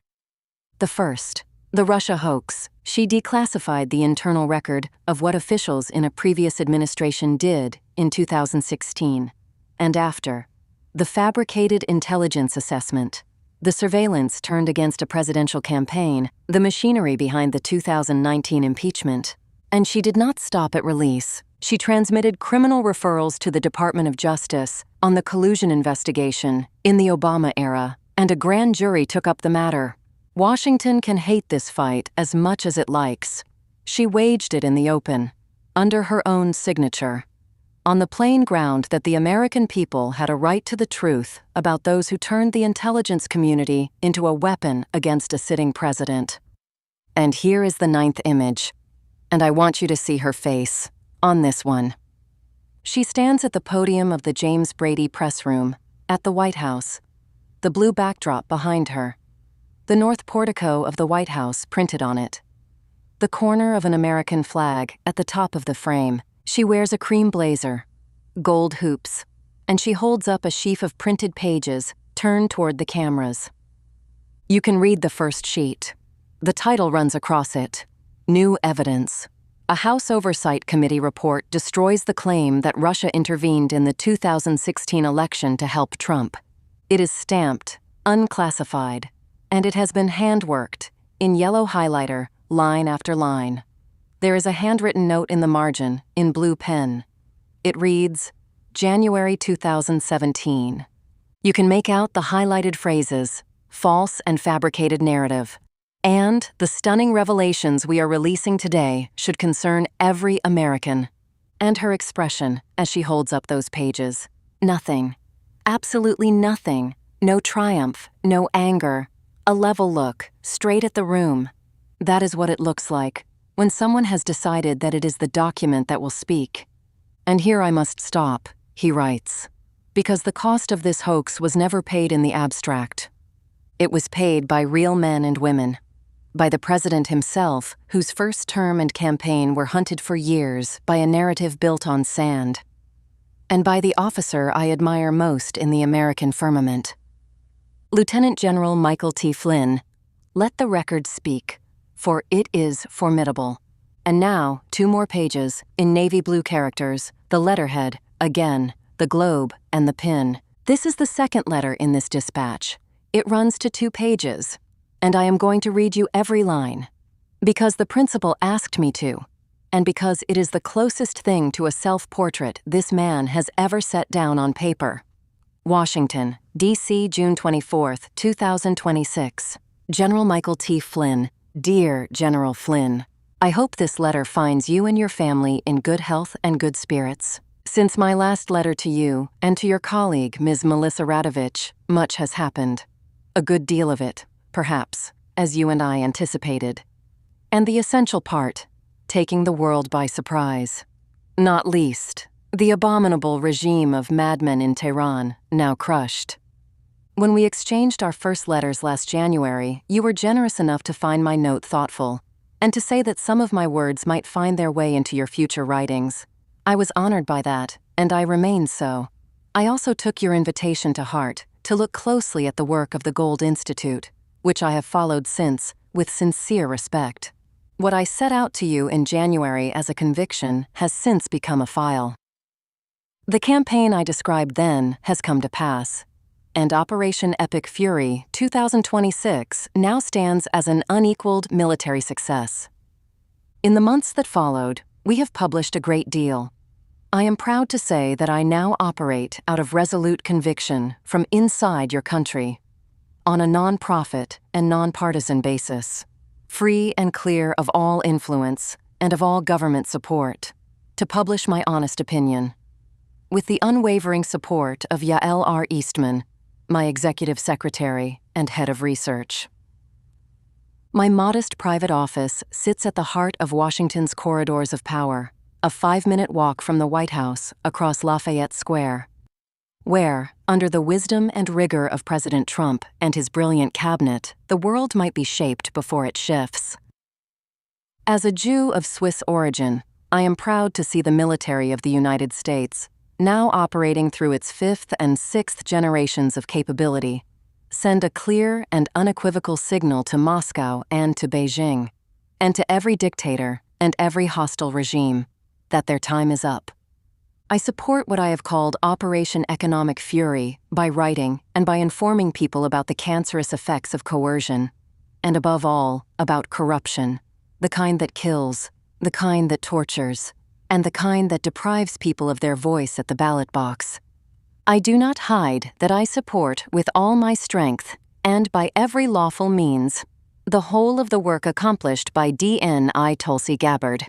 The first, the Russia hoax. She declassified the internal record of what officials in a previous administration did in 2016. And after, the fabricated intelligence assessment. The surveillance turned against a presidential campaign, the machinery behind the 2019 impeachment. And she did not stop at release. She transmitted criminal referrals to the Department of Justice on the collusion investigation in the Obama era, and a grand jury took up the matter. Washington can hate this fight as much as it likes. She waged it in the open, under her own signature, on the plain ground that the American people had a right to the truth about those who turned the intelligence community into a weapon against a sitting president. And here is the 9th image, and I want you to see her face on this one. She stands at the podium of the James Brady press room at the White House, the blue backdrop behind her, the north portico of the White House printed on it, the corner of an American flag at the top of the frame. She wears a cream blazer, gold hoops, and she holds up a sheaf of printed pages turned toward the cameras. You can read the first sheet. The title runs across it, New Evidence. A House Oversight Committee report destroys the claim that Russia intervened in the 2016 election to help Trump. It is stamped, unclassified, and it has been hand-worked, in yellow highlighter, line after line. There is a handwritten note in the margin, in blue pen. It reads, January 2017. You can make out the highlighted phrases, false and fabricated narrative. And the stunning revelations we are releasing today should concern every American. And her expression as she holds up those pages. Nothing. Absolutely nothing. No triumph, no anger. A level look, straight at the room. That is what it looks like when someone has decided that it is the document that will speak. And here I must stop, he writes, because the cost of this hoax was never paid in the abstract. It was paid by real men and women, by the president himself, whose first term and campaign were hunted for years by a narrative built on sand, and by the officer I admire most in the American firmament, Lieutenant General Michael T. Flynn. Let the record speak, for it is formidable. And now, 2 more pages, in navy blue characters, the letterhead, again, the globe, and the pin. This is the second letter in this dispatch. It runs to 2 pages, and I am going to read you every line, because the principal asked me to, and because it is the closest thing to a self-portrait this man has ever set down on paper. Washington, D.C., June 24, 2026. General Michael T. Flynn. Dear General Flynn, I hope this letter finds you and your family in good health and good spirits. Since my last letter to you and to your colleague, Ms. Melissa Radovich, much has happened. a good deal of it, perhaps, as you and I anticipated. And the essential part, taking the world by surprise. Not least, the abominable regime of madmen in Tehran, now crushed. When we exchanged our first letters last January, you were generous enough to find my note thoughtful, and to say that some of my words might find their way into your future writings. I was honored by that, and I remain so. I also took your invitation to heart to look closely at the work of the Gold Institute, which I have followed since, with sincere respect. What I set out to you in January as a conviction has since become a file. The campaign I described then has come to pass, and Operation Epic Fury 2026 now stands as an unequaled military success. In the months that followed, we have published a great deal. I am proud to say that I now operate out of resolute conviction from inside your country, on a non-profit and non-partisan basis, free and clear of all influence and of all government support, to publish my honest opinion. With the unwavering support of Yael R. Eastman, my executive secretary and head of research. My modest private office sits at the heart of Washington's corridors of power, a 5-minute walk from the White House across Lafayette Square, where, under the wisdom and rigor of President Trump and his brilliant cabinet, the world might be shaped before it shifts. As a Jew of Swiss origin, I am proud to see the military of the United States, now operating through its 5th and 6th generations of capability, send a clear and unequivocal signal to Moscow and to Beijing, and to every dictator and every hostile regime, that their time is up. I support what I have called Operation Economic Fury by writing and by informing people about the cancerous effects of coercion, and above all, about corruption, the kind that kills, the kind that tortures, and the kind that deprives people of their voice at the ballot box. I do not hide that I support with all my strength, and by every lawful means, the whole of the work accomplished by DNI Tulsi Gabbard.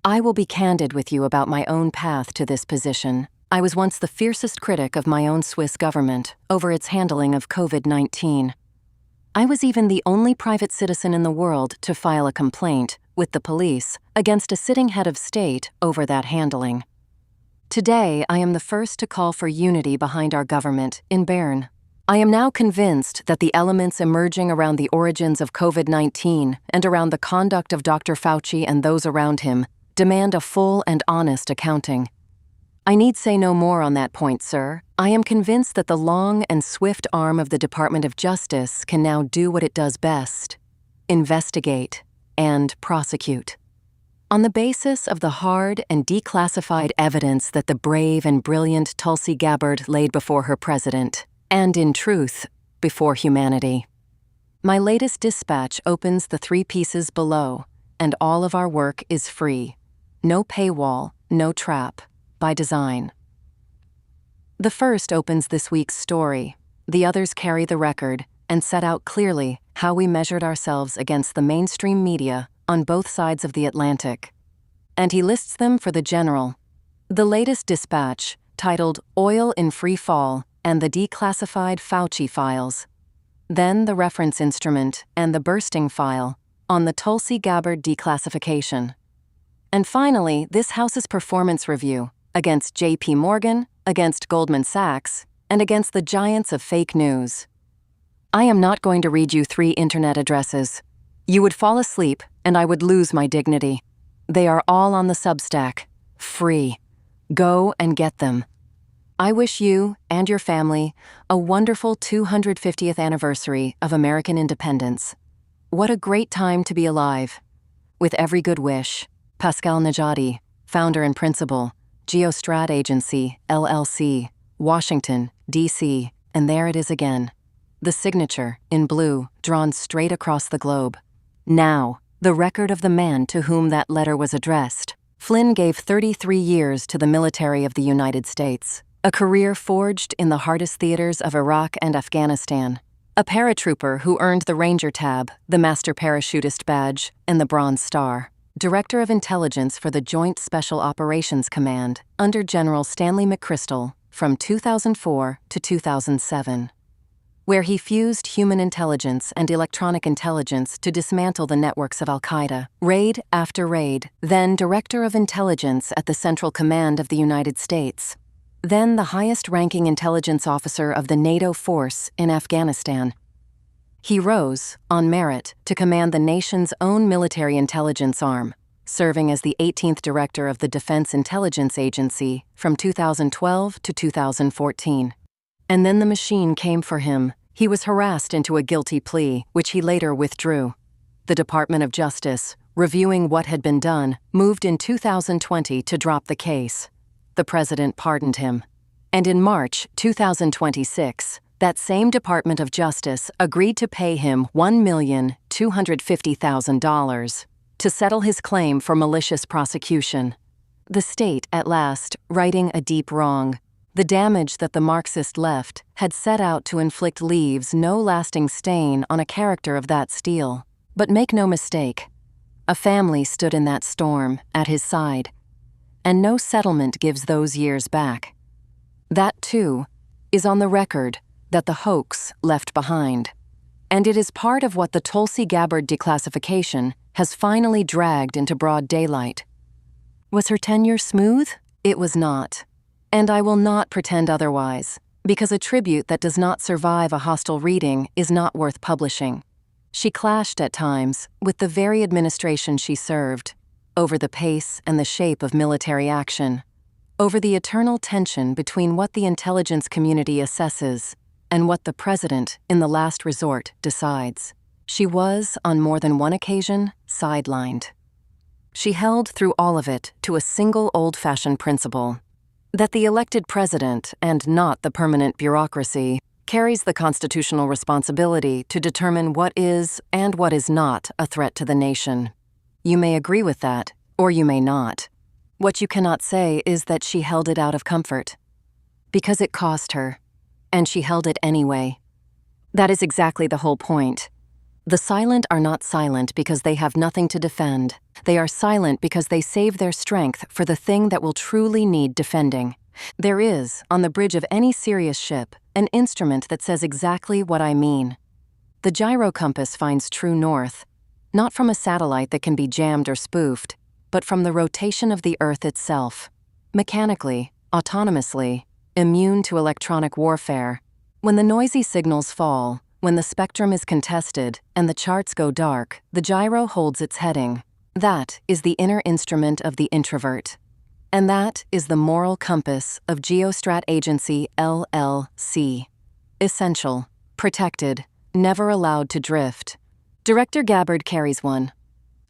I will be candid with you about my own path to this position. I was once the fiercest critic of my own Swiss government over its handling of COVID-19. I was even the only private citizen in the world to file a complaint with the police against a sitting head of state over that handling. Today, I am the first to call for unity behind our government in Bern. I am now convinced that the elements emerging around the origins of COVID-19 and around the conduct of Dr. Fauci and those around him demand a full and honest accounting. I need say no more on that point, sir. I am convinced that the long and swift arm of the Department of Justice can now do what it does best: investigate and prosecute. On the basis of the hard and declassified evidence that the brave and brilliant Tulsi Gabbard laid before her president, and in truth, before humanity. My latest dispatch opens the 3 pieces below, and all of our work is free. No paywall, no trap, by design. The first opens this week's story. The others carry the record and set out clearly how we measured ourselves against the mainstream media on both sides of the Atlantic. And he lists them for the general. The latest dispatch, titled Oil in Free Fall and the Declassified Fauci Files. Then the reference instrument and the bursting file on the Tulsi Gabbard declassification. And finally, this House's performance review against J.P. Morgan, against Goldman Sachs, and against the giants of fake news. I am not going to read you 3 internet addresses. You would fall asleep, and I would lose my dignity. They are all on the Substack, free. Go and get them. I wish you and your family a wonderful 250th anniversary of American independence. What a great time to be alive. With every good wish, Pascal Najadi, founder and principal, GeoStrat Agency, LLC, Washington, D.C., and there it is again. The signature, in blue, drawn straight across the globe. Now, the record of the man to whom that letter was addressed. Flynn gave 33 years to the military of the United States, a career forged in the hardest theaters of Iraq and Afghanistan. A paratrooper who earned the Ranger Tab, the Master Parachutist Badge, and the Bronze Star. Director of Intelligence for the Joint Special Operations Command under General Stanley McChrystal from 2004 to 2007. where he fused human intelligence and electronic intelligence to dismantle the networks of Al-Qaeda, raid after raid, then Director of Intelligence at the Central Command of the United States, then the highest-ranking intelligence officer of the NATO force in Afghanistan. He rose, on merit, to command the nation's own military intelligence arm, serving as the 18th Director of the Defense Intelligence Agency from 2012 to 2014. And then the machine came for him. He was harassed into a guilty plea, which he later withdrew. The Department of Justice, reviewing what had been done, moved in 2020 to drop the case. The president pardoned him. And in March 2026, that same Department of Justice agreed to pay him $1,250,000 to settle his claim for malicious prosecution. The state, at last, righting a deep wrong. The damage that the Marxist left had set out to inflict leaves no lasting stain on a character of that steel. But make no mistake, a family stood in that storm, at his side, and no settlement gives those years back. That, too, is on the record that the hoax left behind. And it is part of what the Tulsi Gabbard declassification has finally dragged into broad daylight. Was her tenure smooth? It was not. And I will not pretend otherwise, because a tribute that does not survive a hostile reading is not worth publishing. She clashed at times with the very administration she served, over the pace and the shape of military action, over the eternal tension between what the intelligence community assesses and what the president, in the last resort, decides. She was, on more than one occasion, sidelined. She held through all of it to a single old-fashioned principle: that the elected president, and not the permanent bureaucracy, carries the constitutional responsibility to determine what is and what is not a threat to the nation. You may agree with that, or you may not. What you cannot say is that she held it out of comfort. Because it cost her, and she held it anyway. That is exactly the whole point. The silent are not silent because they have nothing to defend. They are silent because they save their strength for the thing that will truly need defending. There is, on the bridge of any serious ship, an instrument that says exactly what I mean. The gyro compass finds true north, not from a satellite that can be jammed or spoofed, but from the rotation of the Earth itself. Mechanically, autonomously, immune to electronic warfare. When the noisy signals fall, when the spectrum is contested and the charts go dark, the gyro holds its heading. That is the inner instrument of the introvert. And that is the moral compass of GeoStrat Agency LLC. Essential, protected, never allowed to drift. Director Gabbard carries one.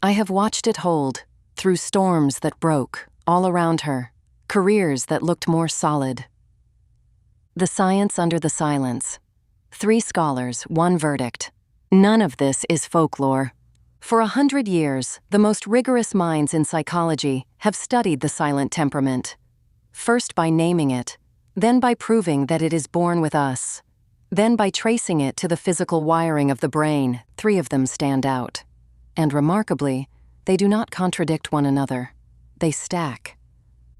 I have watched it hold, through storms that broke, all around her, careers that looked more solid. The science under the silence. 3 scholars, 1 verdict. None of this is folklore. For 100 years, the most rigorous minds in psychology have studied the silent temperament. First by naming it, then by proving that it is born with us, then by tracing it to the physical wiring of the brain. 3 of them stand out. And remarkably, they do not contradict one another. They stack.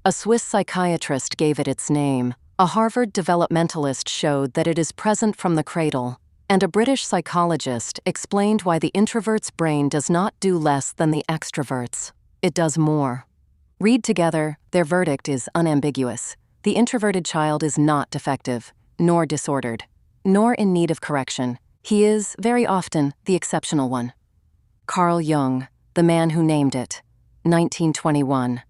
A Swiss psychiatrist gave it its name. A Harvard developmentalist showed that it is present from the cradle, and a British psychologist explained why the introvert's brain does not do less than the extrovert's. It does more. Read together, their verdict is unambiguous. The introverted child is not defective, nor disordered, nor in need of correction. He is, very often, the exceptional one. Carl Jung, the man who named it, 1921.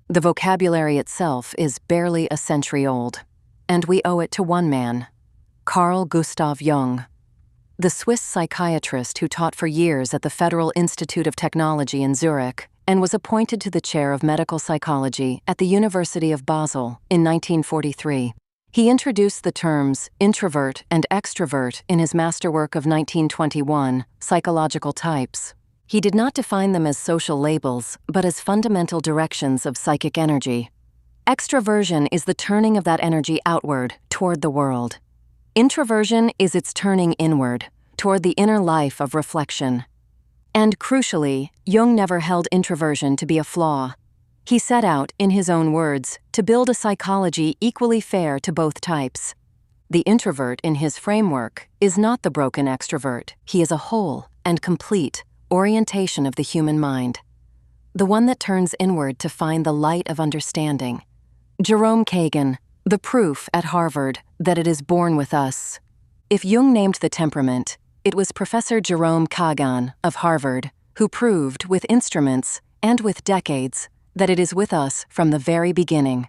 The vocabulary itself is barely a century old, and we owe it to one man, Carl Gustav Jung, the Swiss psychiatrist who taught for years at the Federal Institute of Technology in Zurich and was appointed to the chair of medical psychology at the University of Basel in 1943. He introduced the terms introvert and extrovert in his masterwork of 1921, Psychological Types. He did not define them as social labels, but as fundamental directions of psychic energy. Extroversion is the turning of that energy outward, toward the world. Introversion is its turning inward, toward the inner life of reflection. And crucially, Jung never held introversion to be a flaw. He set out, in his own words, to build a psychology equally fair to both types. The introvert in his framework is not the broken extrovert. He is a whole and complete orientation of the human mind, the one that turns inward to find the light of understanding. Jerome Kagan, the proof at Harvard that it is born with us. If Jung named the temperament, it was Professor Jerome Kagan of Harvard who proved with instruments and with decades that it is with us from the very beginning.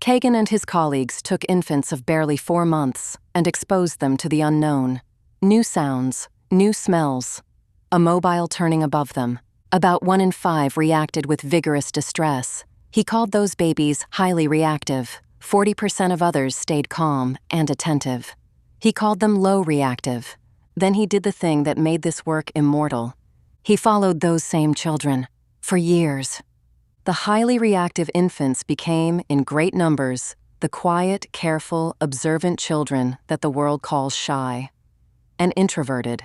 Kagan and his colleagues took infants of barely 4 months and exposed them to the unknown. New sounds, new smells, a mobile turning above them. About 1 in 5 reacted with vigorous distress. He called those babies highly reactive. 40% of others stayed calm and attentive. He called them low reactive. Then he did the thing that made this work immortal. He followed those same children for years. The highly reactive infants became, in great numbers, the quiet, careful, observant children that the world calls shy and introverted.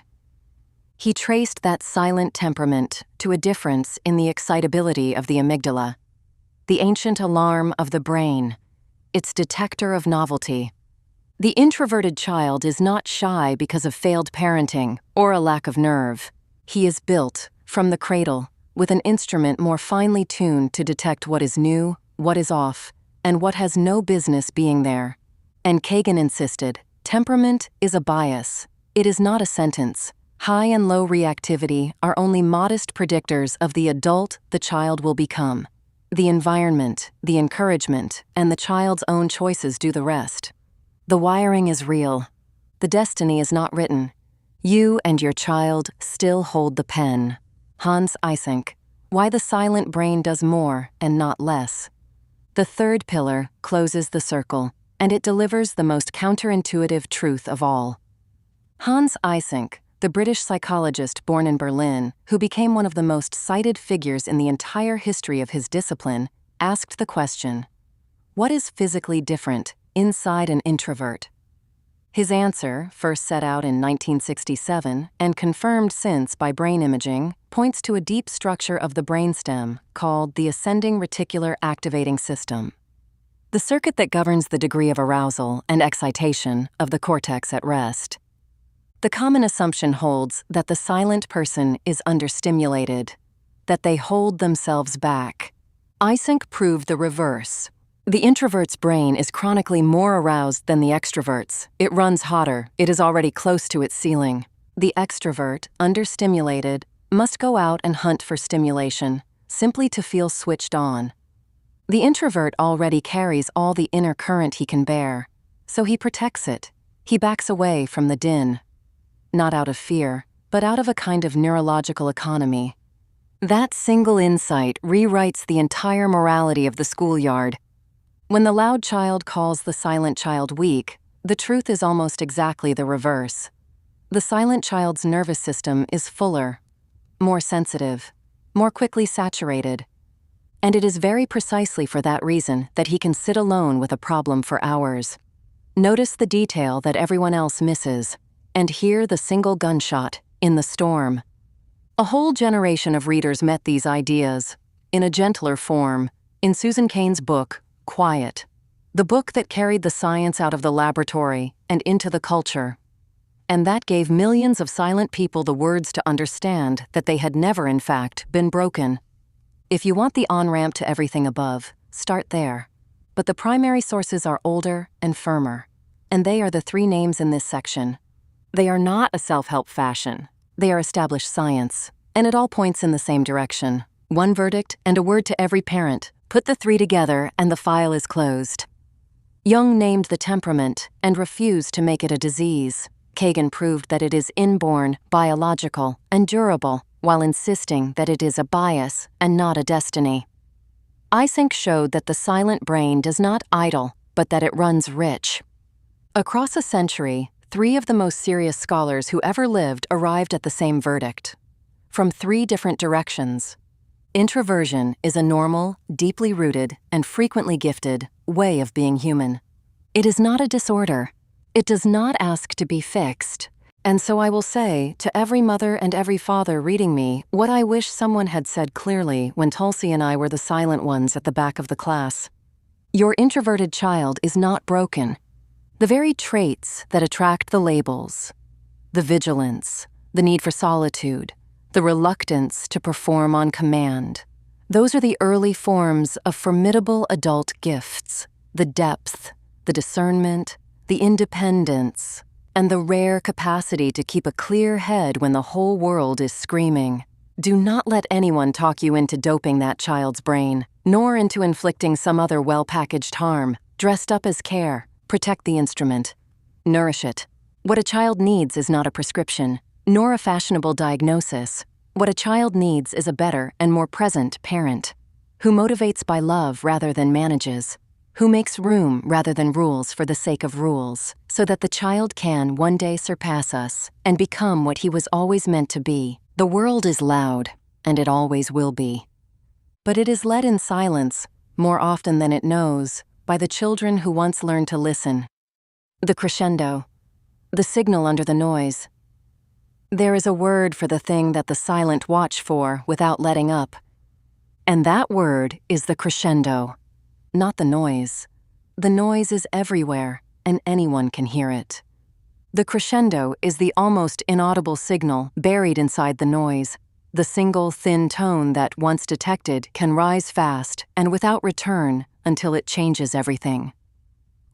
He traced that silent temperament to a difference in the excitability of the amygdala, the ancient alarm of the brain, its detector of novelty. The introverted child is not shy because of failed parenting or a lack of nerve. He is built, from the cradle, with an instrument more finely tuned to detect what is new, what is off, and what has no business being there. And Kagan insisted, temperament is a bias. It is not a sentence. High and low reactivity are only modest predictors of the adult the child will become. The environment, the encouragement, and the child's own choices do the rest. The wiring is real. The destiny is not written. You and your child still hold the pen. Hans Eysenck, Why the Silent Brain Does More and Not Less. The third pillar closes the circle, and it delivers the most counterintuitive truth of all. Hans Eysenck, the British psychologist born in Berlin, who became one of the most cited figures in the entire history of his discipline, asked the question, what is physically different inside an introvert? His answer, first set out in 1967 and confirmed since by brain imaging, points to a deep structure of the brainstem called the ascending reticular activating system, the circuit that governs the degree of arousal and excitation of the cortex at rest. The common assumption holds that the silent person is understimulated, that they hold themselves back. Eysenck proved the reverse. The introvert's brain is chronically more aroused than the extrovert's. It runs hotter. It is already close to its ceiling. The extrovert, understimulated, must go out and hunt for stimulation, simply to feel switched on. The introvert already carries all the inner current he can bear, so he protects it. He backs away from the din. Not out of fear, but out of a kind of neurological economy. That single insight rewrites the entire morality of the schoolyard. When the loud child calls the silent child weak, the truth is almost exactly the reverse. The silent child's nervous system is fuller, more sensitive, more quickly saturated. And it is very precisely for that reason that he can sit alone with a problem for hours. Notice the detail that everyone else misses, and hear the single gunshot in the storm. A whole generation of readers met these ideas, in a gentler form, in Susan Cain's book, Quiet, the book that carried the science out of the laboratory and into the culture. And that gave millions of silent people the words to understand that they had never, in fact, been broken. If you want the on-ramp to everything above, start there. But the primary sources are older and firmer, and they are the 3 names in this section. They are not a self-help fashion. They are established science, and it all points in the same direction. One verdict and a word to every parent. Put the 3 together and the file is closed. Jung named the temperament and refused to make it a disease. Kagan proved that it is inborn, biological, and durable, while insisting that it is a bias and not a destiny. Eysenck showed that the silent brain does not idle, but that it runs rich. Across a century, 3 of the most serious scholars who ever lived arrived at the same verdict. From 3 different directions. Introversion is a normal, deeply rooted, and frequently gifted way of being human. It is not a disorder. It does not ask to be fixed. And so I will say to every mother and every father reading me what I wish someone had said clearly when Tulsi and I were the silent ones at the back of the class. Your introverted child is not broken. The very traits that attract the labels, the vigilance, the need for solitude, the reluctance to perform on command, those are the early forms of formidable adult gifts, the depth, the discernment, the independence, and the rare capacity to keep a clear head when the whole world is screaming. Do not let anyone talk you into doping that child's brain, nor into inflicting some other well-packaged harm, dressed up as care. Protect the instrument. Nourish it. What a child needs is not a prescription, nor a fashionable diagnosis. What a child needs is a better and more present parent, who motivates by love rather than manages, who makes room rather than rules for the sake of rules, so that the child can one day surpass us and become what he was always meant to be. The world is loud, and it always will be. But it is led in silence, more often than it knows, by the children who once learned to listen. The crescendo, the signal under the noise. There is a word for the thing that the silent watch for without letting up. And that word is the crescendo, not the noise. The noise is everywhere, and anyone can hear it. The crescendo is the almost inaudible signal buried inside the noise, the single thin tone that, once detected, can rise fast and without return until it changes everything.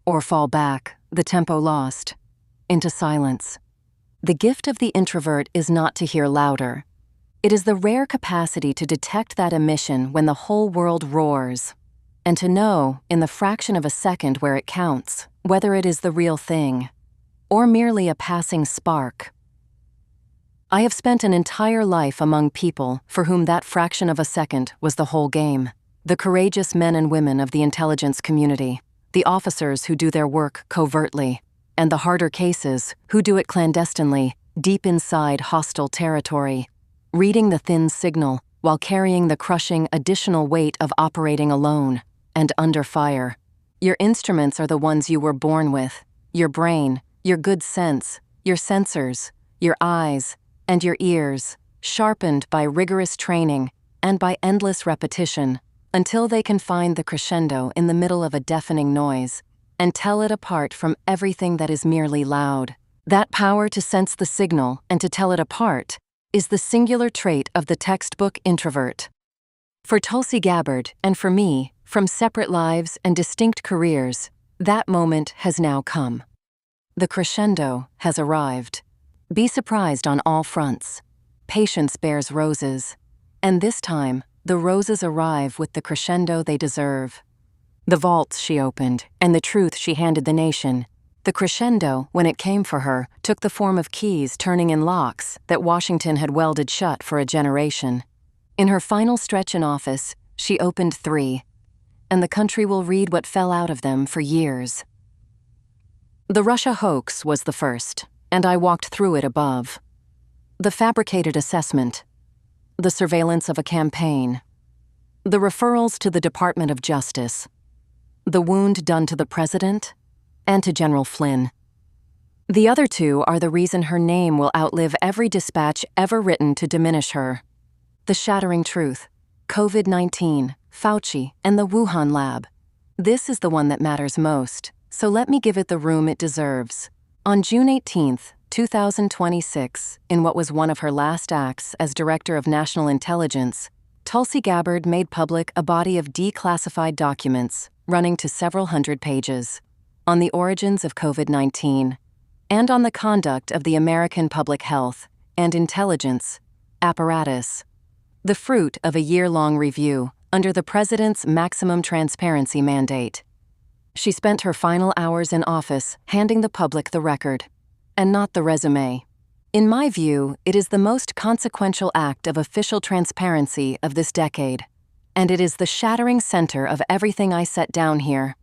Or fall back, the tempo lost, into silence. The gift of the introvert is not to hear louder. It is the rare capacity to detect that emission when the whole world roars, and to know, in the fraction of a second where it counts, whether it is the real thing, or merely a passing spark. I have spent an entire life among people for whom that fraction of a second was the whole game. The courageous men and women of the intelligence community, the officers who do their work covertly, and the harder cases who do it clandestinely, deep inside hostile territory, reading the thin signal while carrying the crushing additional weight of operating alone and under fire. Your instruments are the ones you were born with, your brain, your good sense, your sensors, your eyes, and your ears, sharpened by rigorous training and by endless repetition, until they can find the crescendo in the middle of a deafening noise and tell it apart from everything that is merely loud. That power to sense the signal and to tell it apart is the singular trait of the textbook introvert. For Tulsi Gabbard and for me, from separate lives and distinct careers, that moment has now come. The crescendo has arrived. Be surprised on all fronts. Patience bears roses, and this time, the roses arrive with the crescendo they deserve. The vaults she opened, and the truth she handed the nation. The crescendo, when it came for her, took the form of keys turning in locks that Washington had welded shut for a generation. In her final stretch in office, she opened 3, and the country will read what fell out of them for years. The Russia hoax was the first, and I walked through it above. The fabricated assessment, the surveillance of a campaign, the referrals to the Department of Justice, the wound done to the president and to General Flynn. The other 2 are the reason her name will outlive every dispatch ever written to diminish her. The shattering truth, COVID-19, Fauci, and the Wuhan lab. This is the one that matters most, so let me give it the room it deserves. On June 18, 2026, in what was one of her last acts as Director of National Intelligence, Tulsi Gabbard made public a body of declassified documents running to several hundred pages on the origins of COVID-19 and on the conduct of the American public health and intelligence apparatus, the fruit of a year-long review under the President's maximum transparency mandate. She spent her final hours in office handing the public the record, and not the resume. In my view, it is the most consequential act of official transparency of this decade, and it is the shattering center of everything I set down here.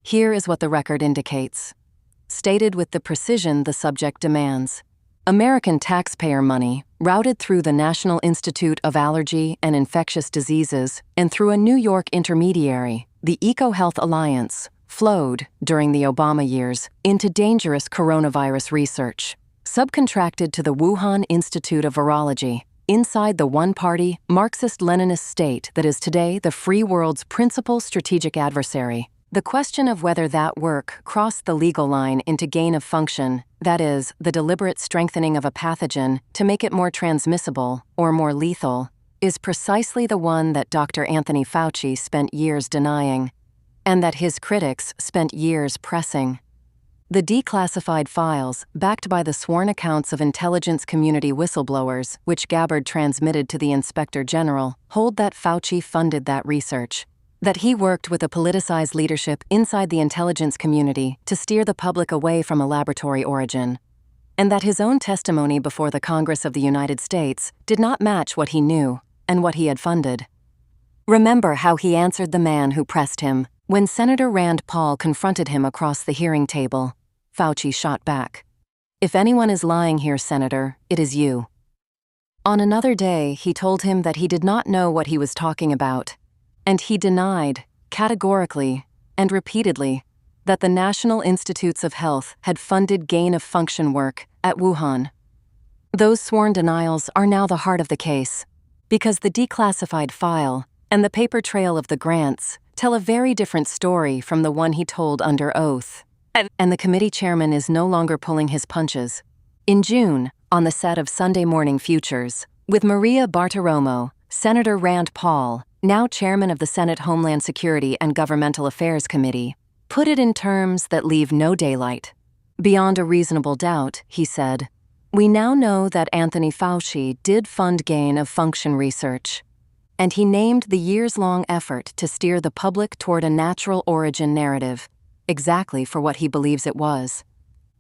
Here is what the record indicates, stated with the precision the subject demands. American taxpayer money, routed through the National Institute of Allergy and Infectious Diseases and through a New York intermediary, the EcoHealth Alliance, flowed, during the Obama years, into dangerous coronavirus research, subcontracted to the Wuhan Institute of Virology, inside the one-party, Marxist-Leninist state that is today the free world's principal strategic adversary, The question of whether that work crossed the legal line into gain of function, that is, the deliberate strengthening of a pathogen to make it more transmissible or more lethal, is precisely the one that Dr. Anthony Fauci spent years denying, and that his critics spent years pressing. The declassified files, backed by the sworn accounts of intelligence community whistleblowers, which Gabbard transmitted to the Inspector General, hold that Fauci funded that research, that he worked with a politicized leadership inside the intelligence community to steer the public away from a laboratory origin, and that his own testimony before the Congress of the United States did not match what he knew and what he had funded. Remember how he answered the man who pressed him when Senator Rand Paul confronted him across the hearing table. Fauci shot back. "If anyone is lying here, Senator, it is you." On another day, he told him that he did not know what he was talking about, and he denied, categorically and repeatedly, that the National Institutes of Health had funded gain-of-function work at Wuhan. Those sworn denials are now the heart of the case, because the declassified file and the paper trail of the grants tell a very different story from the one he told under oath. And the committee chairman is no longer pulling his punches. In June, on the set of Sunday Morning Futures, with Maria Bartiromo, Senator Rand Paul, now chairman of the Senate Homeland Security and Governmental Affairs Committee, put it in terms that leave no daylight. "Beyond a reasonable doubt," he said, "we now know that Anthony Fauci did fund gain-of-function research." And he named the years-long effort to steer the public toward a natural origin narrative, exactly for what he believes it was.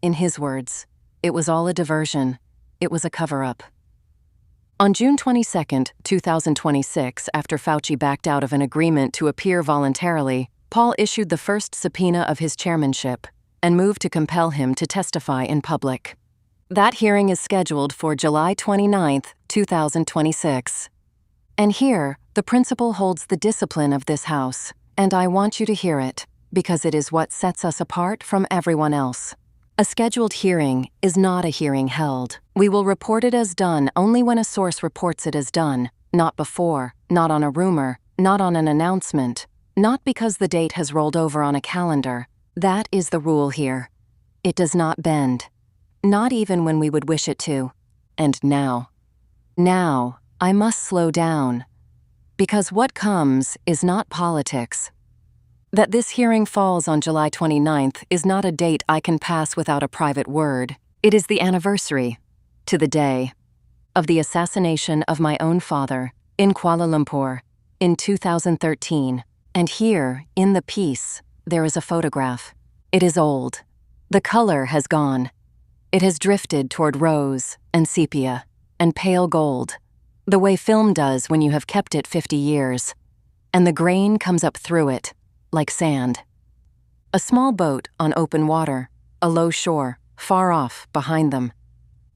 In his words, it was all a diversion. It was a cover-up. On June 22, 2026, after Fauci backed out of an agreement to appear voluntarily, Paul issued the first subpoena of his chairmanship and moved to compel him to testify in public. That hearing is scheduled for July 29, 2026. And here, the principal holds the discipline of this House, and I want you to hear it, because it is what sets us apart from everyone else. A scheduled hearing is not a hearing held. We will report it as done only when a source reports it as done, not before, not on a rumor, not on an announcement, not because the date has rolled over on a calendar. That is the rule here. It does not bend, not even when we would wish it to. And now, I must slow down, because what comes is not politics. That this hearing falls on July 29th is not a date I can pass without a private word. It is the anniversary, to the day, of the assassination of my own father in Kuala Lumpur in 2013. And here, in the piece, there is a photograph. It is old. The color has gone. It has drifted toward rose and sepia and pale gold, the way film does when you have kept it 50 years, and the grain comes up through it, like sand. A small boat on open water, a low shore, far off behind them.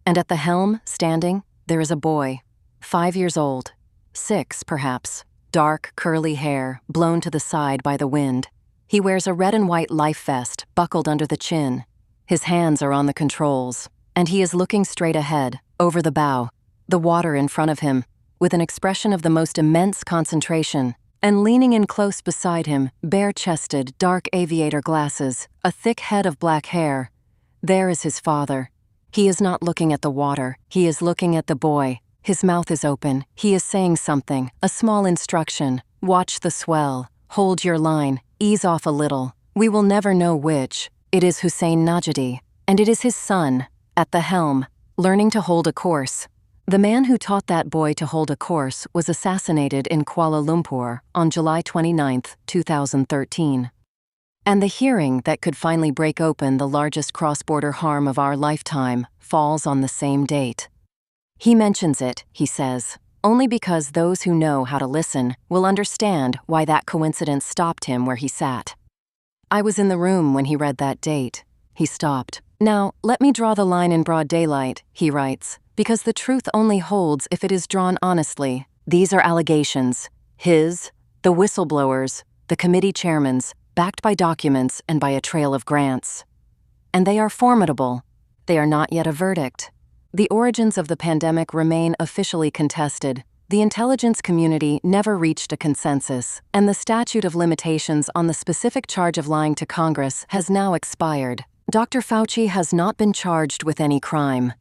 And at the helm, standing, there is a boy, 5 years old, 6 perhaps, dark, curly hair, blown to the side by the wind. He wears a red and white life vest buckled under the chin. His hands are on the controls, and he is looking straight ahead, over the bow, the water in front of him, with an expression of the most immense concentration. And leaning in close beside him, bare-chested, dark aviator glasses, a thick head of black hair. There is his father. He is not looking at the water. He is looking at the boy. His mouth is open. He is saying something, a small instruction. Watch the swell. Hold your line. Ease off a little. We will never know which. It is Hussein Najadi, and it is his son, at the helm, learning to hold a course. The man who taught that boy to hold a course was assassinated in Kuala Lumpur on July 29, 2013. And the hearing that could finally break open the largest cross-border harm of our lifetime falls on the same date. He mentions it, he says, only because those who know how to listen will understand why that coincidence stopped him where he sat. I was in the room when he read that date. He stopped. Now, let me draw the line in broad daylight, he writes, because the truth only holds if it is drawn honestly. These are allegations. His, the whistleblowers, the committee chairman's, backed by documents and by a trail of grants. And they are formidable. They are not yet a verdict. The origins of the pandemic remain officially contested, The intelligence community never reached a consensus, and the statute of limitations on the specific charge of lying to Congress has now expired. Dr. Fauci has not been charged with any crime.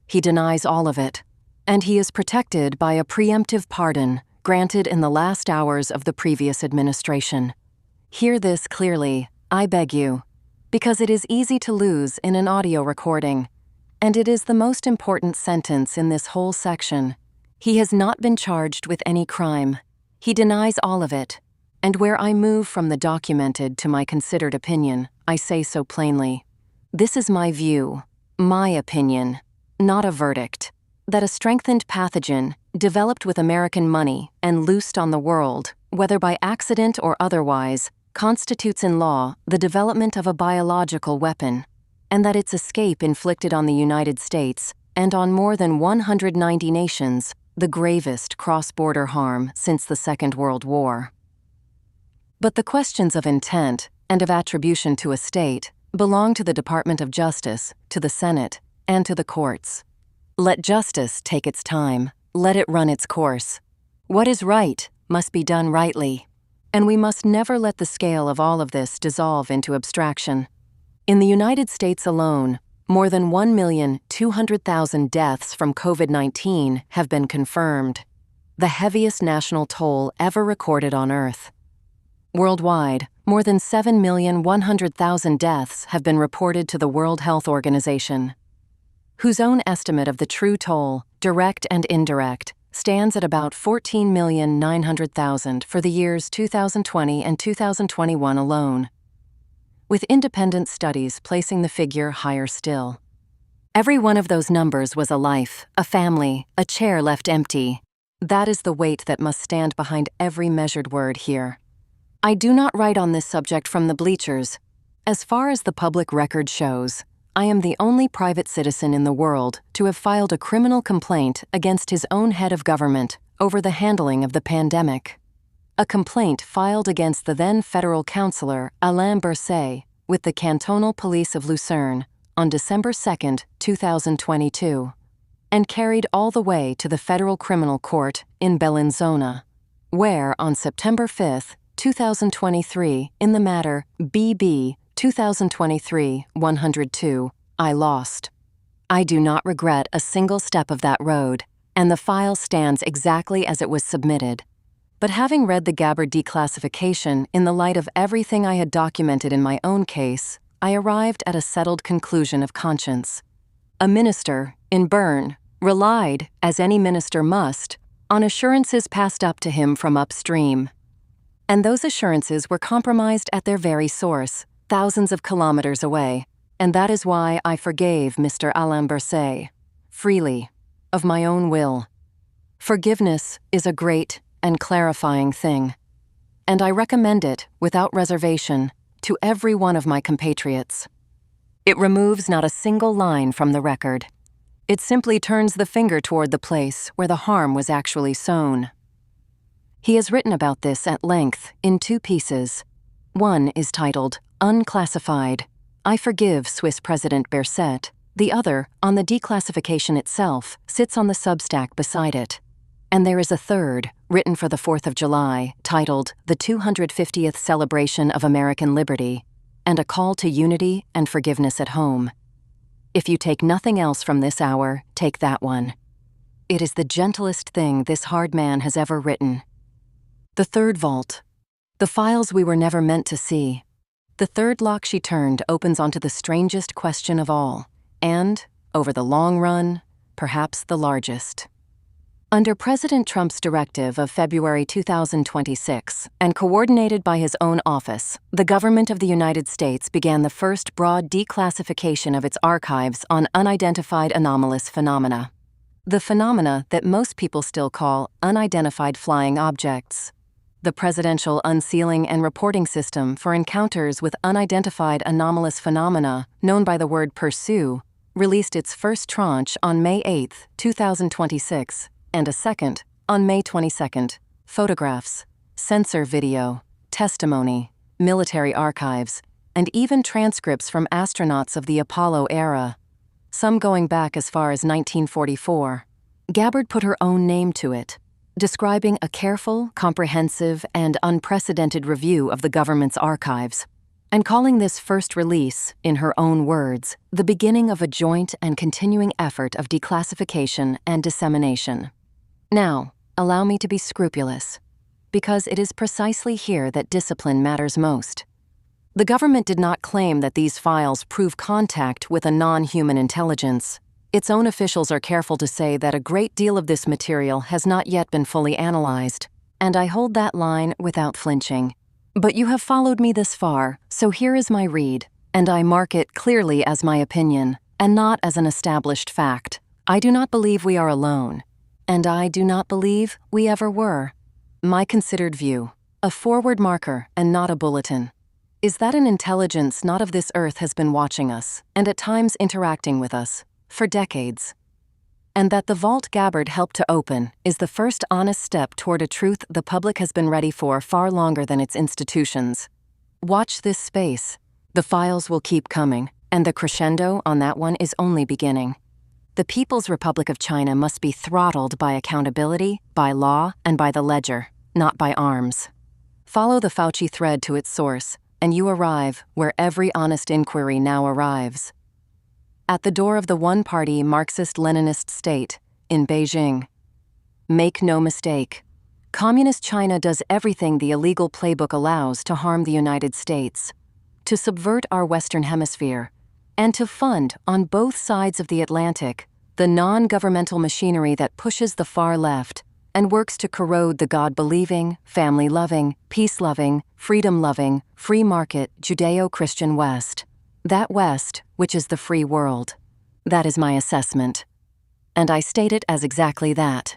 He denies all of it, and he is protected by a preemptive pardon granted in the last hours of the previous administration. Hear this clearly, I beg you, because it is easy to lose in an audio recording, and it is the most important sentence in this whole section. He has not been charged with any crime. He denies all of it. And where I move from the documented to my considered opinion, I say so plainly. This is my view, my opinion, not a verdict, that a strengthened pathogen, developed with American money and loosed on the world, whether by accident or otherwise, constitutes in law the development of a biological weapon, and that its escape inflicted on the United States and on more than 190 nations the gravest cross-border harm since the Second World War. But the questions of intent and of attribution to a state belong to the Department of Justice, to the Senate, and to the courts. Let justice take its time. Let it run its course. What is right must be done rightly, and we must never let the scale of all of this dissolve into abstraction. In the United States alone, more than 1,200,000 deaths from COVID-19 have been confirmed, the heaviest national toll ever recorded on Earth. Worldwide, more than 7,100,000 deaths have been reported to the World Health Organization, whose own estimate of the true toll, direct and indirect, stands at about 14,900,000 for the years 2020 and 2021 alone, with independent studies placing the figure higher still. Every one of those numbers was a life, a family, a chair left empty. That is the weight that must stand behind every measured word here. I do not write on this subject from the bleachers. As far as the public record shows, I am the only private citizen in the world to have filed a criminal complaint against his own head of government over the handling of the pandemic. A complaint filed against the then federal councillor Alain Berset with the Cantonal Police of Lucerne on December 2, 2022, and carried all the way to the Federal Criminal Court in Bellinzona, where on September 5, 2023, in the matter BB 2023-102, I lost. I do not regret a single step of that road, and the file stands exactly as it was submitted. But having read the Gabbard declassification in the light of everything I had documented in my own case, I arrived at a settled conclusion of conscience. A minister, in Bern, relied, as any minister must, on assurances passed up to him from upstream. And those assurances were compromised at their very source, thousands of kilometers away, and that is why I forgave Mr. Alain Berset, freely, of my own will. Forgiveness is a great and clarifying thing, and I recommend it, without reservation, to every one of my compatriots. It removes not a single line from the record. It simply turns the finger toward the place where the harm was actually sown. He has written about this at length in two pieces. One is titled, Unclassified, I Forgive Swiss President Berset. The other, on the declassification itself, sits on the Substack beside it. And there is a third, written for the 4th of July, titled The 250th Celebration of American Liberty, and a call to unity and forgiveness at home. If you take nothing else from this hour, take that one. It is the gentlest thing this hard man has ever written. The third vault. The files we were never meant to see. The third lock she turned opens onto the strangest question of all, and, over the long run, perhaps the largest. Under President Trump's directive of February 2026, and coordinated by his own office, the government of the United States began the first broad declassification of its archives on unidentified anomalous phenomena. The phenomena that most people still call unidentified flying objects. The Presidential Unsealing and Reporting System for Encounters with Unidentified Anomalous Phenomena, known by the word PURSUE, released its first tranche on May 8, 2026, and a second on May 22. Photographs, sensor video, testimony, military archives, and even transcripts from astronauts of the Apollo era, some going back as far as 1944. Gabbard put her own name to it. describing a careful, comprehensive, and unprecedented review of the government's archives, and calling this first release, in her own words, the beginning of a joint and continuing effort of declassification and dissemination. Now, allow me to be scrupulous, because it is precisely here that discipline matters most. The government did not claim that these files prove contact with a non-human intelligence. Its own officials are careful to say that a great deal of this material has not yet been fully analyzed, and I hold that line without flinching. But you have followed me this far, so here is my read, and I mark it clearly as my opinion, and not as an established fact. I do not believe we are alone, and I do not believe we ever were. My considered view, a forward marker and not a bulletin, is that an intelligence not of this earth has been watching us, and at times interacting with us, for decades. And that the vault Gabbard helped to open is the first honest step toward a truth the public has been ready for far longer than its institutions. Watch this space. The files will keep coming, and the crescendo on that one is only beginning. The People's Republic of China must be throttled by accountability, by law, and by the ledger, not by arms. Follow the Fauci thread to its source, and you arrive where every honest inquiry now arrives. At the door of the one-party Marxist-Leninist state, in Beijing. Make no mistake, Communist China does everything the illegal playbook allows to harm the United States, to subvert our Western Hemisphere, and to fund, on both sides of the Atlantic, the non-governmental machinery that pushes the far left and works to corrode the God-believing, family-loving, peace-loving, freedom-loving, free market, Judeo-Christian West. That West, which is the free world. That is my assessment. And I state it as exactly that.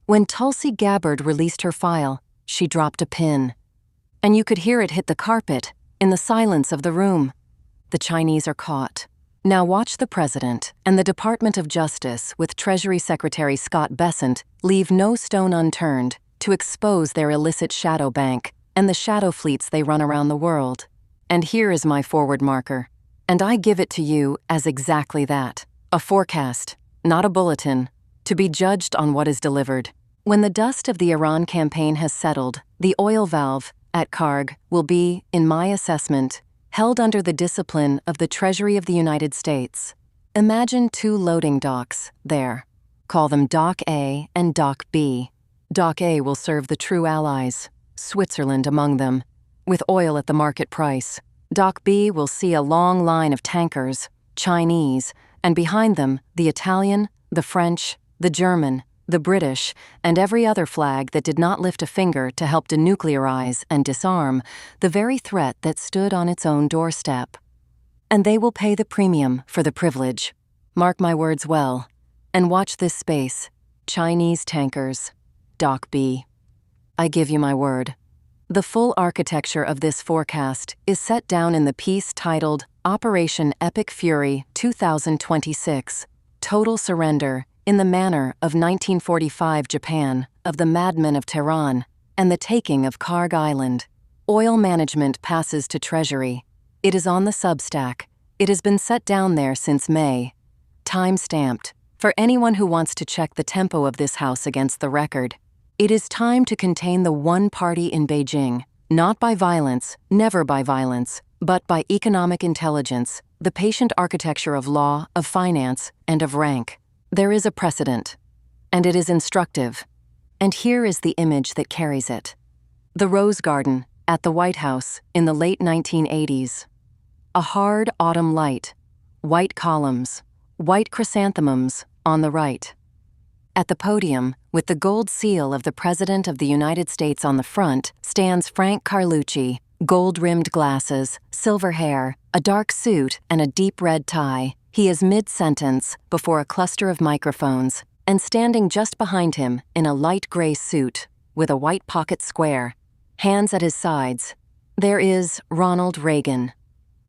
When Tulsi Gabbard released her file, she dropped a pin. And you could hear it hit the carpet, in the silence of the room. The Chinese are caught. Now watch the President and the Department of Justice with Treasury Secretary Scott Bessent leave no stone unturned to expose their illicit shadow bank and the shadow fleets they run around the world. And here is my forward marker, and I give it to you as exactly that, a forecast, not a bulletin, to be judged on what is delivered. When the dust of the Iran campaign has settled, the oil valve, at Karg, will be, in my assessment, held under the discipline of the Treasury of the United States. Imagine two loading docks there. Call them Dock A and Dock B. Dock A will serve the true allies, Switzerland among them, with oil at the market price. Dock B will see a long line of tankers, Chinese, and behind them the Italian, the French, the German, the British, and every other flag that did not lift a finger to help denuclearize and disarm the very threat that stood on its own doorstep. And they will pay the premium for the privilege. Mark my words well, and watch this space. Chinese tankers, Dock B. I give you my word. The full architecture of this forecast is set down in the piece titled Operation Epic Fury 2026, Total Surrender, in the manner of 1945 Japan, of the madmen of Tehran, and the taking of Karg Island. Oil management passes to Treasury. It is on the Substack. It has been set down there since May. Time-stamped, for anyone who wants to check the tempo of this house against the record. It is time to contain the one party in Beijing, not by violence, never by violence, but by economic intelligence, the patient architecture of law, of finance, and of rank. There is a precedent, and it is instructive. And here is the image that carries it. The Rose Garden, at the White House, in the late 1980s. A hard autumn light, white columns, white chrysanthemums on the right. At the podium, with the gold seal of the President of the United States on the front, stands Frank Carlucci, gold-rimmed glasses, silver hair, a dark suit, and a deep red tie. He is mid-sentence before a cluster of microphones, and standing just behind him in a light gray suit with a white pocket square, hands at his sides, there is Ronald Reagan.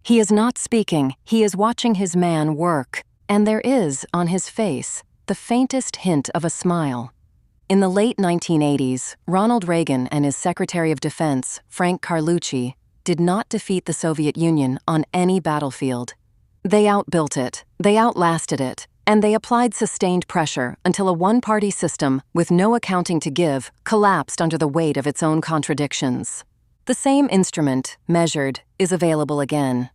He is not speaking, he is watching his man work, and there is, on his face, the faintest hint of a smile. In the late 1980s, Ronald Reagan and his Secretary of Defense, Frank Carlucci, did not defeat the Soviet Union on any battlefield. They outbuilt it, they outlasted it, And they applied sustained pressure until a one-party system with no accounting to give collapsed under the weight of its own contradictions. The same instrument, measured, is available again.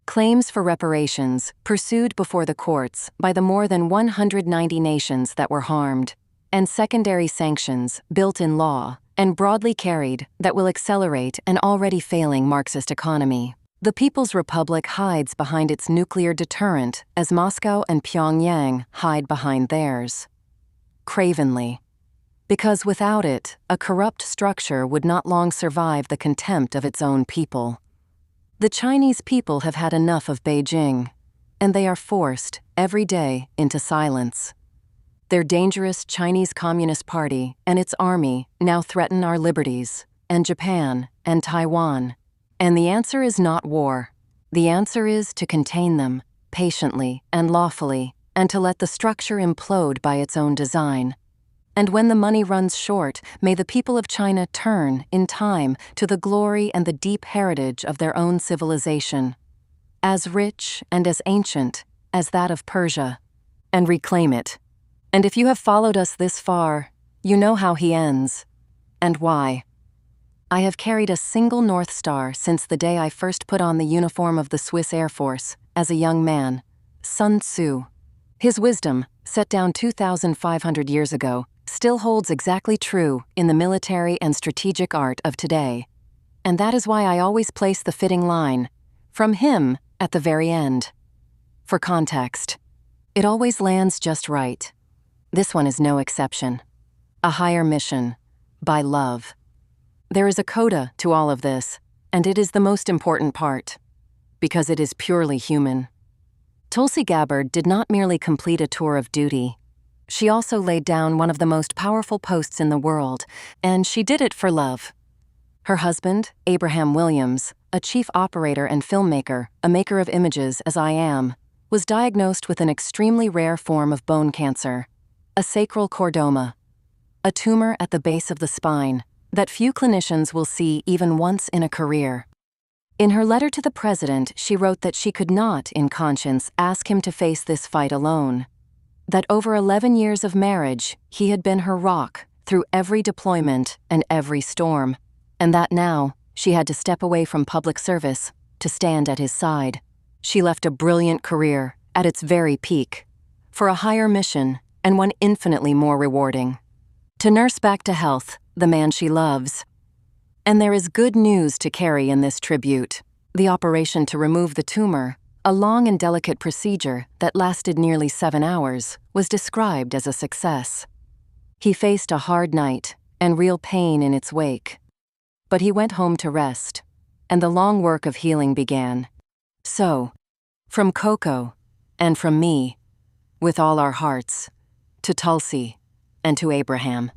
Claims for reparations pursued before the courts by the more than 190 nations that were harmed, and secondary sanctions built in law and broadly carried that will accelerate an already failing Marxist economy. The People's Republic hides behind its nuclear deterrent as Moscow and Pyongyang hide behind theirs. Cravenly. Because without it, a corrupt structure would not long survive the contempt of its own people. The Chinese people have had enough of Beijing, and they are forced, every day, into silence. Their dangerous Chinese Communist Party and its army now threaten our liberties, and Japan, and Taiwan. And the answer is not war. The answer is to contain them, patiently and lawfully, and to let the structure implode by its own design. And when the money runs short, may the people of China turn, in time, to the glory and the deep heritage of their own civilization, as rich and as ancient as that of Persia, and reclaim it. And if you have followed us this far, you know how he ends, and why. I have carried a single North Star since the day I first put on the uniform of the Swiss Air Force, as a young man, Sun Tzu. His wisdom, set down 2,500 years ago, still holds exactly true in the military and strategic art of today. And that is why I always place the fitting line, from him, at the very end. For context, it always lands just right. This one is no exception. A higher mission, by love. There is a coda to all of this, and it is the most important part, because it is purely human. Tulsi Gabbard did not merely complete a tour of duty. She also laid down one of the most powerful posts in the world, and she did it for love. Her husband, Abraham Williams, a chief operator and filmmaker, a maker of images as I am, was diagnosed with an extremely rare form of bone cancer, a sacral chordoma, a tumor at the base of the spine that few clinicians will see even once in a career. In her letter to the president, she wrote that she could not, in conscience, ask him to face this fight alone. That over 11 years of marriage, he had been her rock through every deployment and every storm, and that now she had to step away from public service to stand at his side. She left a brilliant career at its very peak for a higher mission and one infinitely more rewarding. To nurse back to health the man she loves. And there is good news to carry in this tribute. The operation to remove the tumor, a long and delicate procedure that lasted nearly 7 hours, was described as a success. He faced a hard night and real pain in its wake. But he went home to rest, and the long work of healing began. So, from Coco, and from me, with all our hearts, to Tulsi, and to Abraham.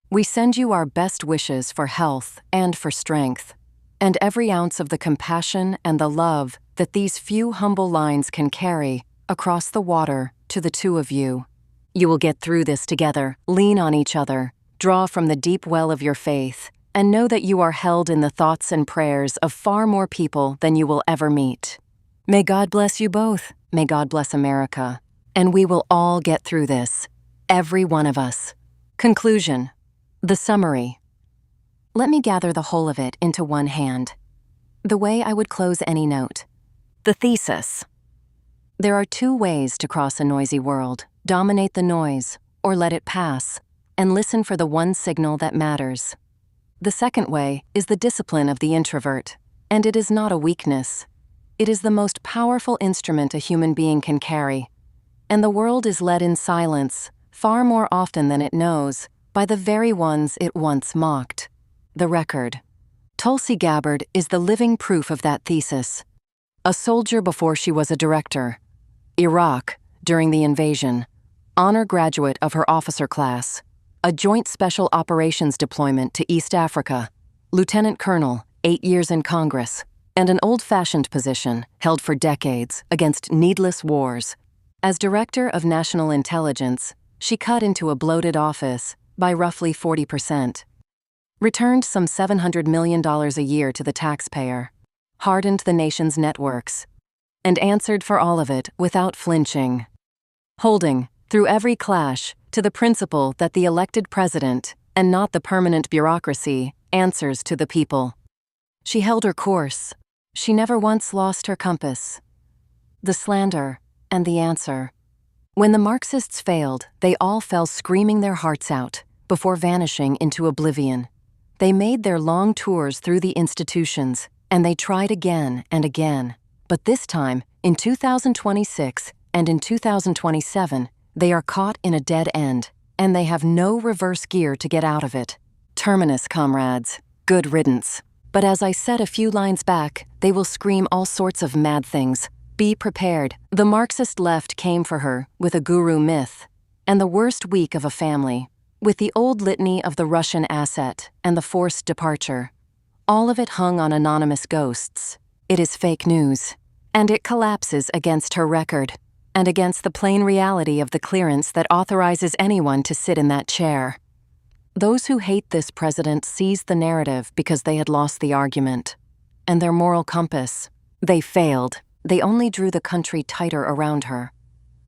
We send you our best wishes for health and for strength, and every ounce of the compassion and the love that these few humble lines can carry across the water to the two of you. You will get through this together, lean on each other, draw from the deep well of your faith, and know that you are held in the thoughts and prayers of far more people than you will ever meet. May God bless you both. May God bless America. And we will all get through this, every one of us. Conclusion. The summary. Let me gather the whole of it into one hand. The way I would close any note. The thesis. There are 2 ways to cross a noisy world: dominate the noise, or let it pass, and listen for the one signal that matters. The second way is the discipline of the introvert, and it is not a weakness. It is the most powerful instrument a human being can carry. And the world is led in silence, far more often than it knows, by the very ones it once mocked. The record. Tulsi Gabbard is the living proof of that thesis. A soldier before she was a director. Iraq, during the invasion. Honor graduate of her officer class. A joint special operations deployment to East Africa. Lieutenant Colonel, 8 years in Congress. And an old-fashioned position, held for decades, against needless wars. As Director of National Intelligence, she cut into a bloated office by roughly 40%, returned some $700 million a year to the taxpayer, hardened the nation's networks, and answered for all of it without flinching. holding, through every clash, to the principle that the elected president, and not the permanent bureaucracy, answers to the people. She held her course. She never once lost her compass. The slander and the answer. When the Marxists failed, they all fell screaming their hearts out, before vanishing into oblivion. They made their long tours through the institutions, and they tried again and again. But this time, in 2026 and in 2027, they are caught in a dead end, and they have no reverse gear to get out of it. Terminus, comrades. Good riddance. But as I said a few lines back, they will scream all sorts of mad things. Be prepared. The Marxist left came for her with a guru myth, and the worst week of a family, with the old litany of the Russian asset and the forced departure. All of it hung on anonymous ghosts. It is fake news, and it collapses against her record, and against the plain reality of the clearance that authorizes anyone to sit in that chair. Those who hate this president seized the narrative because they had lost the argument. And their moral compass. They failed. They only drew the country tighter around her.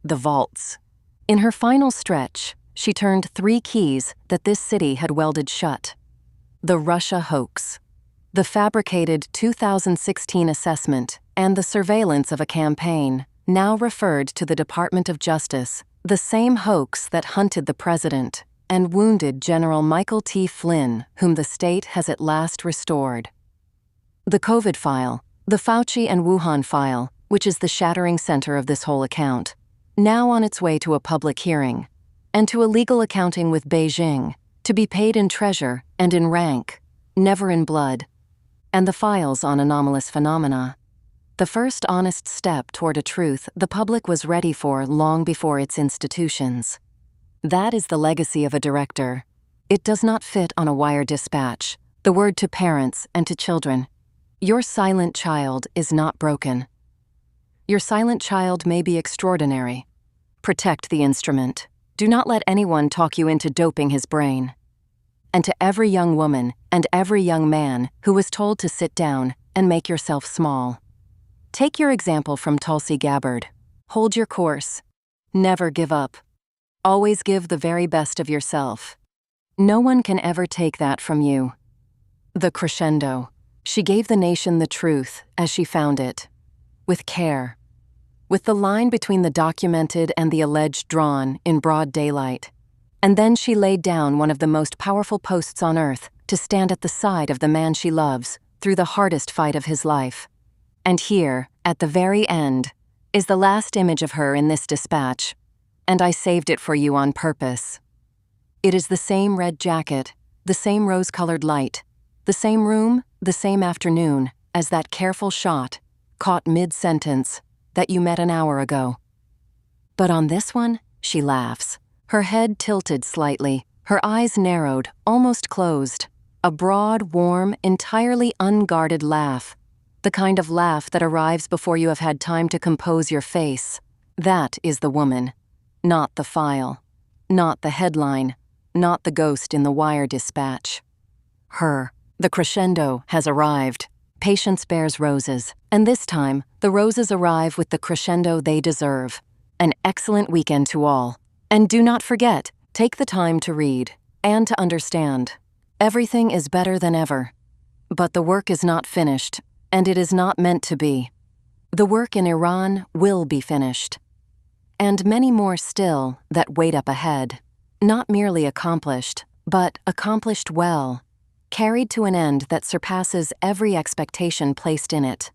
The vaults. In her final stretch, she turned 3 keys that this city had welded shut. The Russia hoax. The fabricated 2016 assessment and the surveillance of a campaign, now referred to the Department of Justice, the same hoax that hunted the president and wounded General Michael T. Flynn, whom the state has at last restored. The COVID file, the Fauci and Wuhan file, which is the shattering center of this whole account, now on its way to a public hearing, and to a legal accounting with Beijing, to be paid in treasure and in rank, never in blood, and the files on anomalous phenomena. The first honest step toward a truth the public was ready for long before its institutions. That is the legacy of a director. It does not fit on a wire dispatch, the word to parents and to children. Your silent child is not broken. Your silent child may be extraordinary. Protect the instrument. Do not let anyone talk you into doping his brain. And to every young woman and every young man who was told to sit down and make yourself small. Take your example from Tulsi Gabbard. Hold your course. Never give up. Always give the very best of yourself. No one can ever take that from you. The crescendo. She gave the nation the truth as she found it, with care, with the line between the documented and the alleged drawn in broad daylight. And then she laid down one of the most powerful posts on earth to stand at the side of the man she loves through the hardest fight of his life. And here, at the very end, is the last image of her in this dispatch, and I saved it for you on purpose. It is the same red jacket, the same rose-colored light, the same room, the same afternoon as that careful shot, caught mid-sentence, that you met an hour ago. But on this one, she laughs, her head tilted slightly, her eyes narrowed, almost closed, a broad, warm, entirely unguarded laugh, the kind of laugh that arrives before you have had time to compose your face. That is the woman. Not the file, not the headline, not the ghost in the wire dispatch. Her. The crescendo has arrived. Patience bears roses, and this time, the roses arrive with the crescendo they deserve. An excellent weekend to all. And do not forget, take the time to read and to understand. Everything is better than ever. But the work is not finished, and it is not meant to be. The work in Iran will be finished. And many more still that wait up ahead, not merely accomplished, but accomplished well, carried to an end that surpasses every expectation placed in it.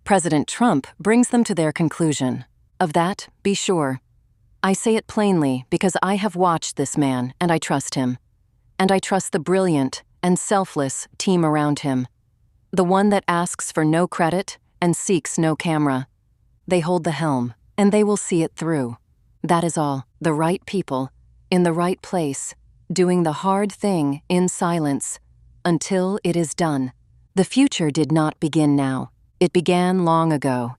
President Trump brings them to their conclusion. Of that, be sure. I say it plainly because I have watched this man and I trust him. And I trust the brilliant and selfless team around him. The one that asks for no credit and seeks no camera. They hold the helm. And they will see it through. That is all. The right people, in the right place, doing the hard thing in silence, until it is done. The future did not begin now. It began long ago.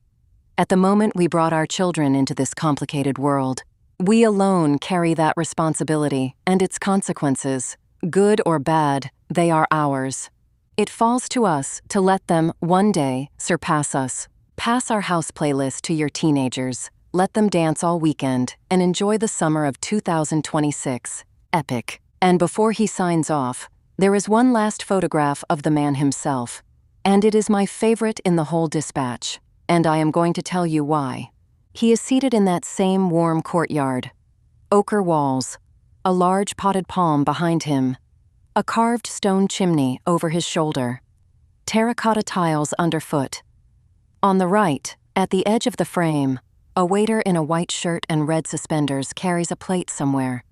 At the moment we brought our children into this complicated world. We alone carry that responsibility and its consequences. Good or bad, they are ours. It falls to us to let them, one day, surpass us. Pass our house playlist to your teenagers. let them dance all weekend, and enjoy the summer of 2026. Epic. And before he signs off, there is one last photograph of the man himself. And it is my favorite in the whole dispatch. And I am going to tell you why. He is seated in that same warm courtyard. Ochre walls, a large potted palm behind him, a carved stone chimney over his shoulder, terracotta tiles underfoot. On the right, at the edge of the frame, a waiter in a white shirt and red suspenders carries a plate somewhere.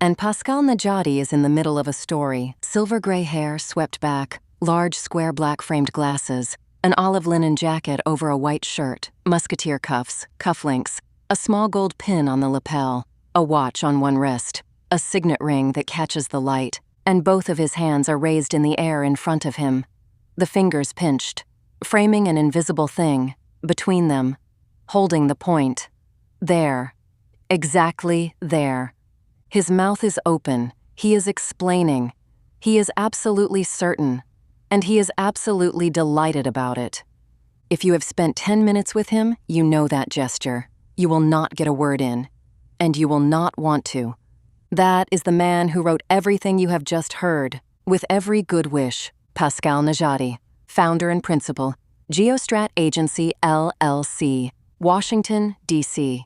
And Pascal Najadi is in the middle of a story, silver gray hair swept back, large square black framed glasses, an olive linen jacket over a white shirt, musketeer cuffs, cufflinks, a small gold pin on the lapel, a watch on one wrist, a signet ring that catches the light, and both of his hands are raised in the air in front of him, the fingers pinched, framing an invisible thing, between them, holding the point. There. Exactly there. His mouth is open. He is explaining. He is absolutely certain. And he is absolutely delighted about it. If you have spent 10 minutes with him, you know that gesture. You will not get a word in. And you will not want to. That is the man who wrote everything you have just heard, with every good wish. Pascal Najadi, founder and principal, GeoStrat Agency, LLC, Washington, D.C.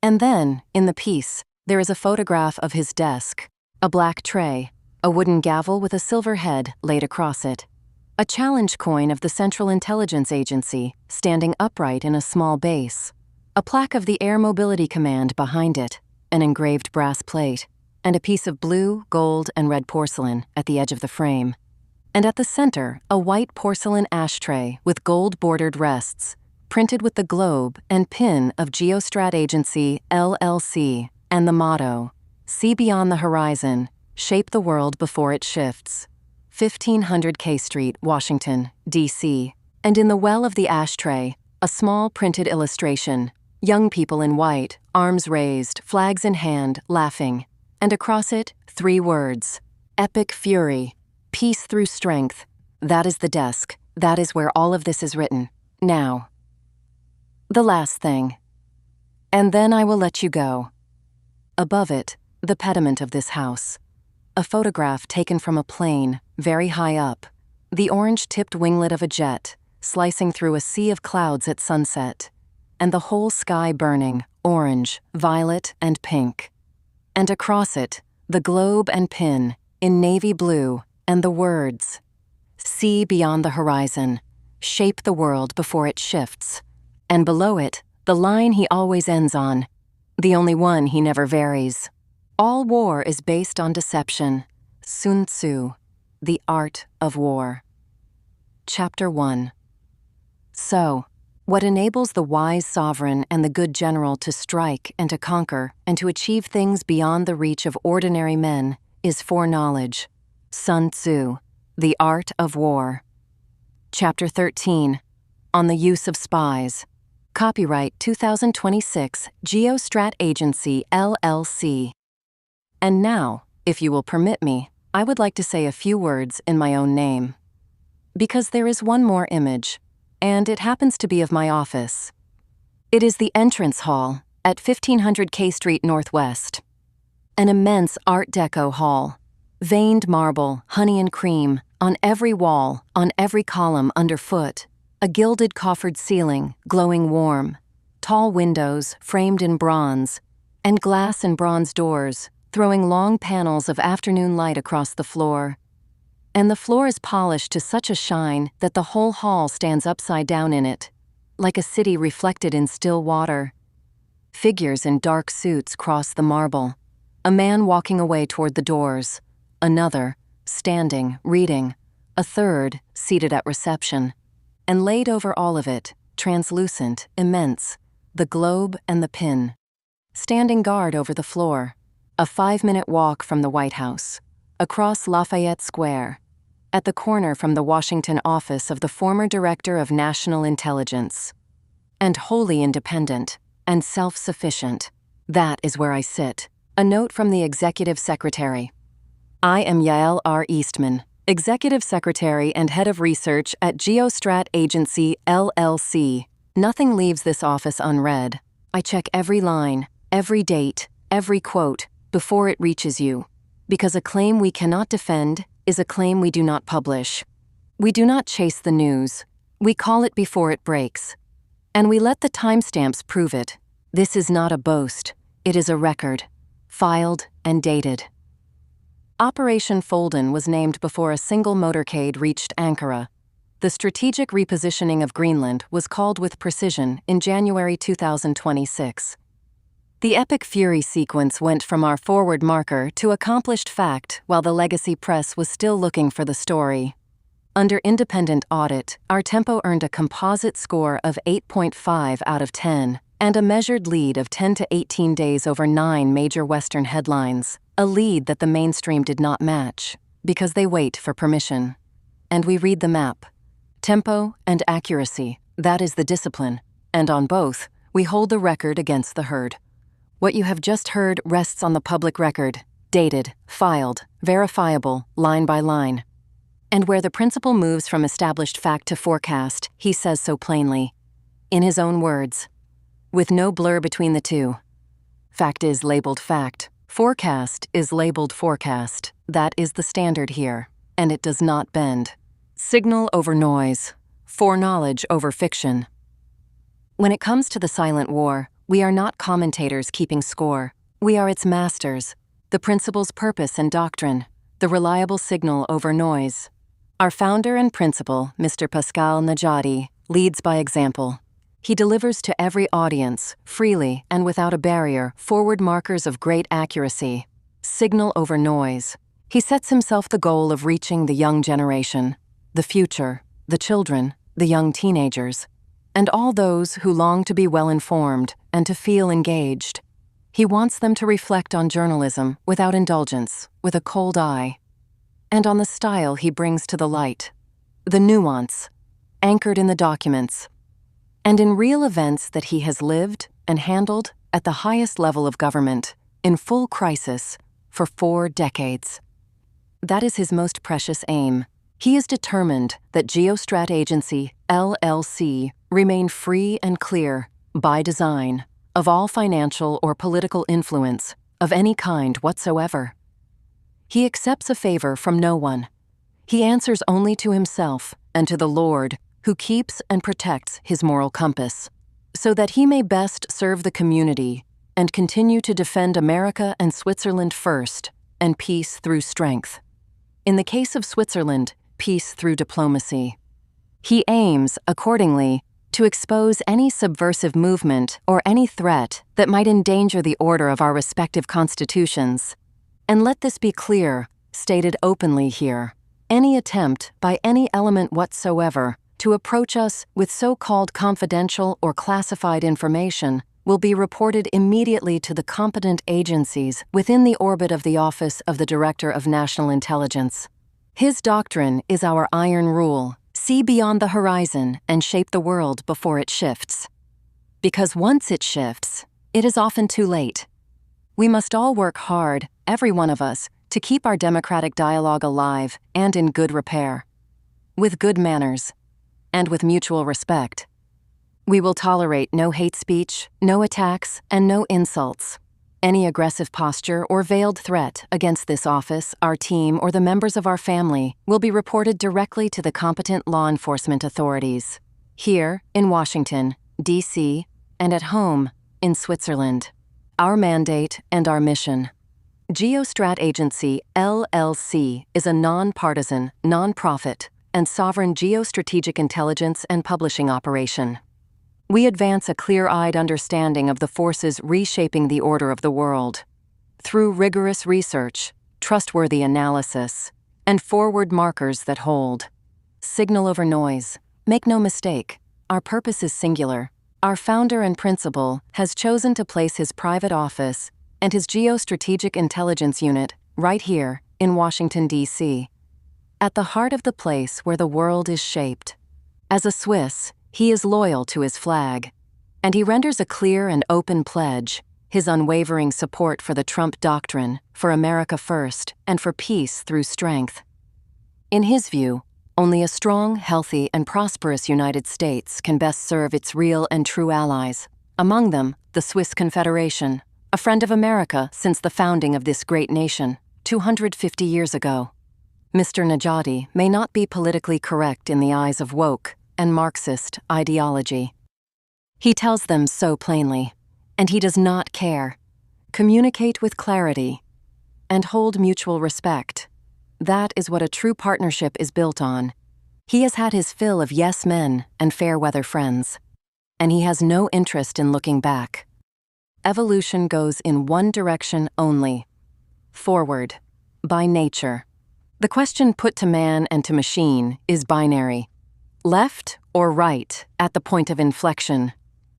And then, in the piece, there is a photograph of his desk, a black tray, a wooden gavel with a silver head laid across it, a challenge coin of the Central Intelligence Agency standing upright in a small base, a plaque of the Air Mobility Command behind it, an engraved brass plate, and a piece of blue, gold, and red porcelain at the edge of the frame. And at the center, a white porcelain ashtray with gold-bordered rests, printed with the globe and pin of GeoStrat Agency, LLC, and the motto, "See beyond the horizon, shape the world before it shifts." 1500 K Street, Washington, D.C. And in the well of the ashtray, a small printed illustration, young people in white, arms raised, flags in hand, laughing. And across it, 3 words, "Epic Fury, Peace Through Strength." That is the desk. That is where all of this is written. Now. The last thing. And then I will let you go. Above it, the pediment of this house. A photograph taken from a plane, very high up, the orange-tipped winglet of a jet, slicing through a sea of clouds at sunset, and the whole sky burning, orange, violet, and pink. And across it, the globe and pin, in navy blue, and the words, "See beyond the horizon, shape the world before it shifts." And below it, the line he always ends on, the only one he never varies. All war is based on deception. Sun Tzu, The Art of War. Chapter 1. So, what enables the wise sovereign and the good general to strike and to conquer and to achieve things beyond the reach of ordinary men is foreknowledge. Sun Tzu, The Art of War. Chapter 13. On the Use of Spies. Copyright 2026, GeoStrat Agency, LLC. And now, if you will permit me, I would like to say a few words in my own name. Because there is one more image, and it happens to be of my office. It is the entrance hall at 1500 K Street Northwest. An immense Art Deco hall, veined marble, honey and cream, on every wall, on every column underfoot, a gilded coffered ceiling, glowing warm, tall windows framed in bronze, and glass and bronze doors, throwing long panels of afternoon light across the floor. And the floor is polished to such a shine that the whole hall stands upside down in it, like a city reflected in still water. Figures in dark suits cross the marble, a man walking away toward the doors, another, standing, reading, a third, seated at reception. And laid over all of it, translucent, immense, the globe and the pin. Standing guard over the floor, a 5-minute walk from the White House, across Lafayette Square, at the corner from the Washington office of the former Director of National Intelligence. And wholly independent and self-sufficient, that is where I sit. A note from the Executive Secretary. I am Yael R. Eastman, Executive Secretary and Head of Research at GeoStrat Agency, LLC. Nothing leaves this office unread. I check every line, every date, every quote, before it reaches you. Because a claim we cannot defend is a claim we do not publish. We do not chase the news. We call it before it breaks. And we let the timestamps prove it. This is not a boast. It is a record. Filed and dated. Operation Folden was named before a single motorcade reached Ankara. The strategic repositioning of Greenland was called with precision in January 2026. The epic fury sequence went from our forward marker to accomplished fact while the legacy press was still looking for the story. Under independent audit, our tempo earned a composite score of 8.5 out of 10 and a measured lead of 10 to 18 days over 9 major Western headlines, a lead that the mainstream did not match because they wait for permission. And we read the map. Tempo and accuracy, that is the discipline, and on both, we hold the record against the herd. What you have just heard rests on the public record, dated, filed, verifiable, line by line. And where the principal moves from established fact to forecast, he says so plainly. In his own words. With no blur between the two. Fact is labeled fact. Forecast is labeled forecast. That is the standard here, and it does not bend. Signal over noise. Foreknowledge over fiction. When it comes to the silent war, we are not commentators keeping score. We are its masters. The principal's purpose and doctrine. The reliable signal over noise. Our founder and principal, Mr. Pascal Najadi, leads by example. He delivers to every audience, freely and without a barrier, forward markers of great accuracy. Signal over noise. He sets himself the goal of reaching the young generation, the future, the children, the young teenagers, and all those who long to be well-informed and to feel engaged. He wants them to reflect on journalism without indulgence, with a cold eye, and on the style he brings to the light, the nuance, anchored in the documents, and in real events that he has lived and handled at the highest level of government, in full crisis, for 4 decades. That is his most precious aim. He is determined that GeoStrat Agency, LLC, remain free and clear, by design, of all financial or political influence, of any kind whatsoever. He accepts a favor from no one. He answers only to himself and to the Lord, who keeps and protects his moral compass, so that he may best serve the community and continue to defend America and Switzerland first, and peace through strength. In the case of Switzerland, peace through diplomacy. He aims, accordingly, to expose any subversive movement or any threat that might endanger the order of our respective constitutions. And let this be clear, stated openly here. Any attempt by any element whatsoever to approach us with so-called confidential or classified information will be reported immediately to the competent agencies within the orbit of the Office of the Director of National Intelligence. His doctrine is our iron rule: see beyond the horizon and shape the world before it shifts. Because once it shifts, it is often too late. We must all work hard, every one of us, to keep our democratic dialogue alive and in good repair. With good manners, and with mutual respect. We will tolerate no hate speech, no attacks, and no insults. Any aggressive posture or veiled threat against this office, our team, or the members of our family will be reported directly to the competent law enforcement authorities, here in Washington, D.C., and at home in Switzerland. Our mandate and our mission. GeoStrat Agency, LLC, is a non-partisan, non-profit, and sovereign geostrategic intelligence and publishing operation. We advance a clear-eyed understanding of the forces reshaping the order of the world. Through rigorous research, trustworthy analysis, and forward markers that hold. Signal over noise. Make no mistake, our purpose is singular. Our founder and principal has chosen to place his private office and his geostrategic intelligence unit right here in Washington, D.C., at the heart of the place where the world is shaped. As a Swiss, he is loyal to his flag, and he renders a clear and open pledge, his unwavering support for the Trump doctrine, for America first, and for peace through strength. In his view, only a strong, healthy, and prosperous United States can best serve its real and true allies, among them the Swiss Confederation, a friend of America since the founding of this great nation, 250 years ago. Mr. Najadi may not be politically correct in the eyes of woke and Marxist ideology. He tells them so plainly, and he does not care. Communicate with clarity and hold mutual respect. That is what a true partnership is built on. He has had his fill of yes men and fair-weather friends, and he has no interest in looking back. Evolution goes in one direction only: forward, by nature. The question put to man and to machine is binary: left or right at the point of inflection.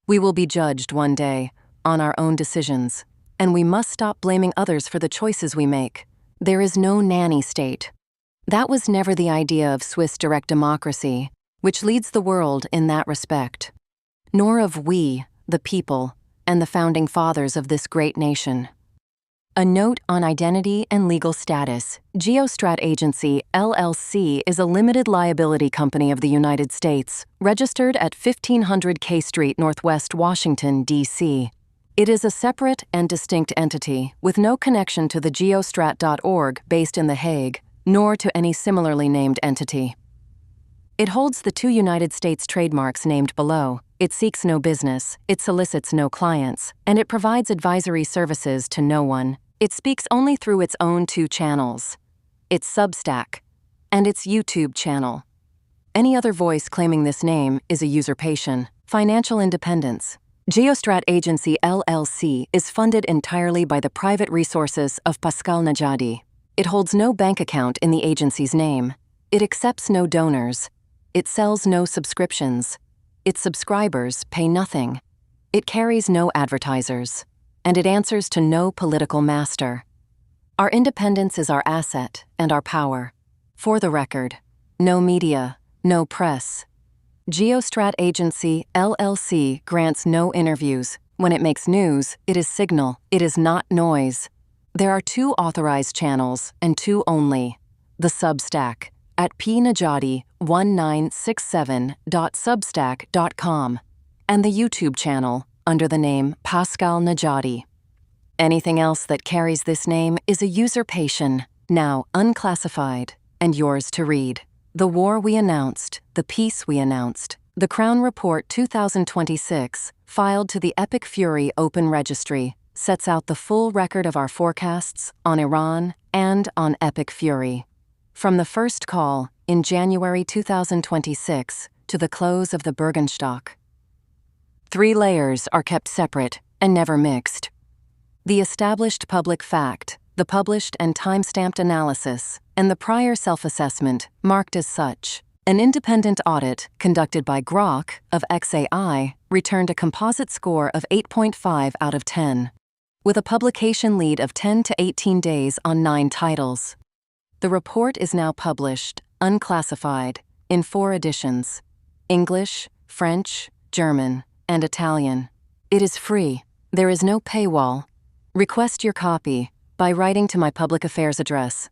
We will be judged one day on our own decisions, and we must stop blaming others for the choices we make. There is no nanny state. That was never the idea of Swiss direct democracy, which leads the world in that respect, nor of we, the people, and the founding fathers of this great nation. A note on identity and legal status. GeoStrat Agency, LLC, is a limited liability company of the United States, registered at 1500 K Street, Northwest Washington, D.C. It is a separate and distinct entity with no connection to the geostrat.org based in The Hague, nor to any similarly named entity. It holds the 2 United States trademarks named below. It seeks no business, it solicits no clients, and it provides advisory services to no one. It speaks only through its own 2 channels, its Substack and its YouTube channel. Any other voice claiming this name is a usurpation. Financial independence. GeoStrat Agency LLC is funded entirely by the private resources of Pascal Najadi. It holds no bank account in the agency's name. It accepts no donors. It sells no subscriptions. Its subscribers pay nothing. It carries no advertisers. And it answers to no political master. Our independence is our asset and our power. For the record, no media, no press. GeoStrat Agency, LLC, grants no interviews. When it makes news, it is signal, it is not noise. There are 2 authorized channels, and 2 only. The Substack, at pnajadi1967.substack.com, and the YouTube channel, under the name Pascal Najadi. Anything else that carries this name is a usurpation, now unclassified, and yours to read. The war we announced, the peace we announced, the Crown Report 2026, filed to the Epic Fury Open Registry, sets out the full record of our forecasts on Iran and on Epic Fury. From the first call, in January 2026, to the close of the Bürgenstock. 3 layers are kept separate and never mixed. The established public fact, the published and time-stamped analysis, and the prior self-assessment marked as such. An independent audit conducted by Grok of XAI returned a composite score of 8.5 out of 10, with a publication lead of 10 to 18 days on 9 titles. The report is now published, unclassified, in 4 editions: English, French, German, and Italian. It is free. There is no paywall. Request your copy by writing to my public affairs address,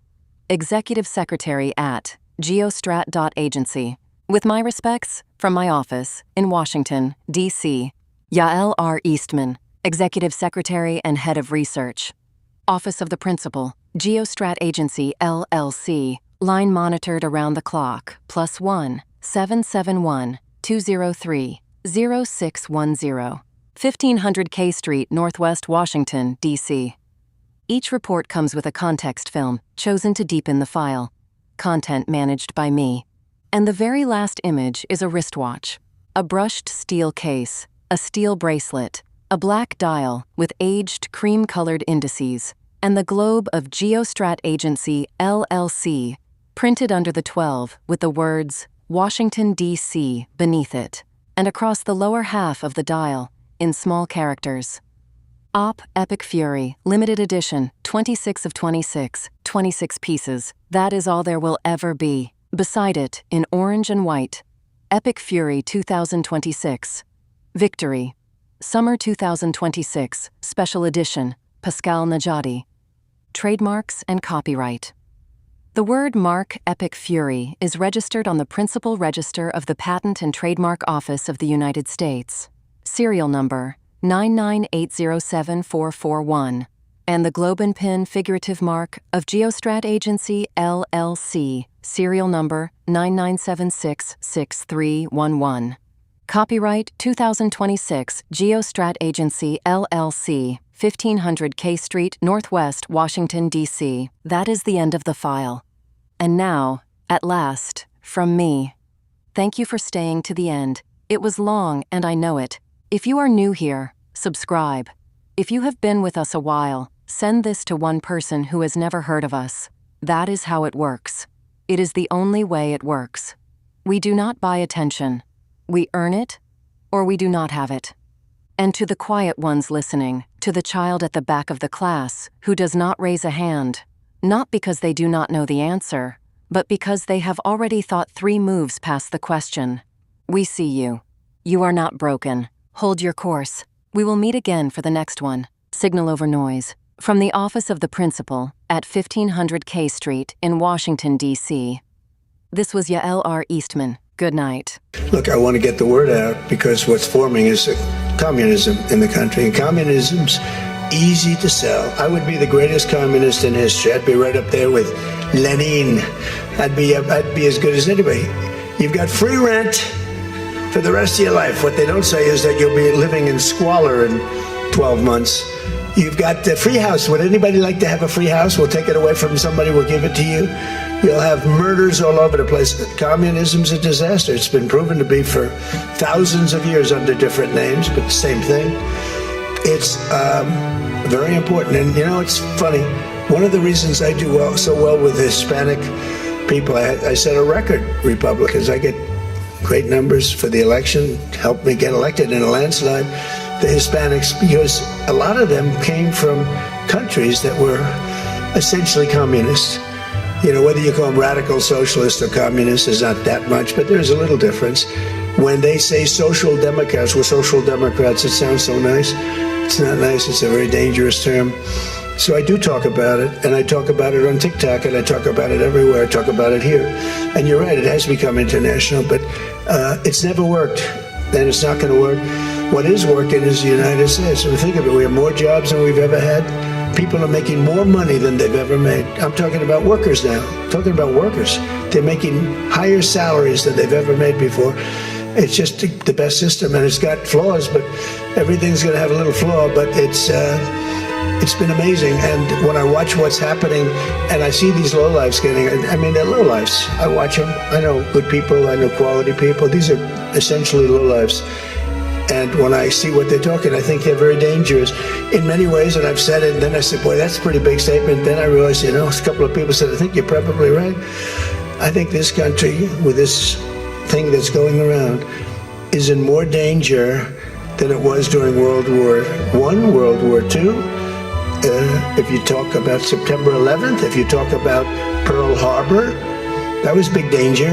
Executive Secretary at geostrat.agency. With my respects, from my office in Washington, D.C., Yael R. Eastman, Executive Secretary and Head of Research. Office of the Principal, GeoStrat Agency, LLC, line monitored around the clock, +1 771 203 0610, 1500 K Street, Northwest Washington, D.C. Each report comes with a context film, chosen to deepen the file. Content managed by me. And the very last image is a wristwatch, a brushed steel case, a steel bracelet, a black dial with aged cream-colored indices, and the globe of GeoStrat Agency, LLC, printed under the 12 with the words Washington, D.C. beneath it, and across the lower half of the dial, in small characters. Op. Epic Fury, limited edition, 26 of 26, 26 pieces. That is all there will ever be. Beside it, in orange and white, Epic Fury 2026. Victory. Summer 2026, Special Edition, Pascal Najadi. Trademarks and copyright. The word mark Epic Fury is registered on the Principal Register of the Patent and Trademark Office of the United States. Serial number 998074441, and the globe and pin figurative mark of GeoStrat Agency LLC, serial number 99766311. Copyright 2026 GeoStrat Agency LLC, 1500 K Street, Northwest, Washington, D.C. That is the end of the file. And now, at last, from me. Thank you for staying to the end. It was long, and I know it. If you are new here, subscribe. If you have been with us a while, send this to one person who has never heard of us. That is how it works. It is the only way it works. We do not buy attention. We earn it, or we do not have it. And to the quiet ones listening, to the child at the back of the class who does not raise a hand, not because they do not know the answer, but because they have already thought 3 moves past the question. We see you. You are not broken. Hold your course. We will meet again for the next one. Signal over noise. From the office of the principal at 1500 K Street in Washington, D.C. This was Yael R. Eastman. Good night. Look, I want to get the word out because what's forming is communism in the country. And communism's easy to sell. I would be the greatest communist in history. I'd be right up there with Lenin. I'd be as good as anybody. You've got free rent for the rest of your life. What they don't say is that you'll be living in squalor in 12 months. You've got the free house. Would anybody like to have a free house? We'll take it away from somebody. We'll give it to you. You'll have murders all over the place. Communism's a disaster. It's been proven to be for thousands of years under different names, but the same thing. It's very important. And, it's funny. One of the reasons I do so well with Hispanic people, I set a record, Republicans. I get great numbers for the election, helped me get elected in a landslide. The Hispanics, because a lot of them came from countries that were essentially communist. Whether you call them radical socialist or communist is not that much, but there's a little difference. When they say social democrats, we're social democrats, it sounds so nice. It's not nice, it's a very dangerous term. So I do talk about it, and I talk about it on TikTok, and I talk about it everywhere. I talk about it here. And you're right, it has become international, but it's never worked, and it's not going to work. What is working is the United States. So think of it, we have more jobs than we've ever had. People are making more money than they've ever made. I'm talking about workers now. I'm talking about workers. They're making higher salaries than they've ever made before. It's just the best system, and it's got flaws, but everything's going to have a little flaw, but it's been amazing. And when I watch what's happening, and I see these lowlifes they're lowlifes. I watch them. I know good people. I know quality people. These are essentially lowlifes. And when I see what they're talking, I think they're very dangerous in many ways. And I've said it, and then I said, boy, that's a pretty big statement. Then I realized, a couple of people said, I think you're probably right. I think this country, with this thing that's going around, is in more danger than it was during World War I, World War II. If you talk about September 11th, if you talk about Pearl Harbor, that was big danger.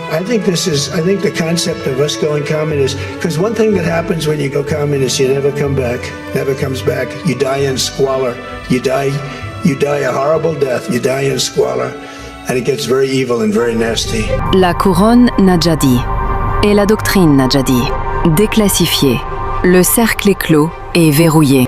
I think the concept of us going communist, because one thing that happens when you go communist, you never come back, never comes back. You die in squalor. You die a horrible death. You die in squalor, and it gets very evil and very nasty. La couronne Najadi et la doctrine Najadi. Déclassifiée. Le cercle est clos et verrouillé.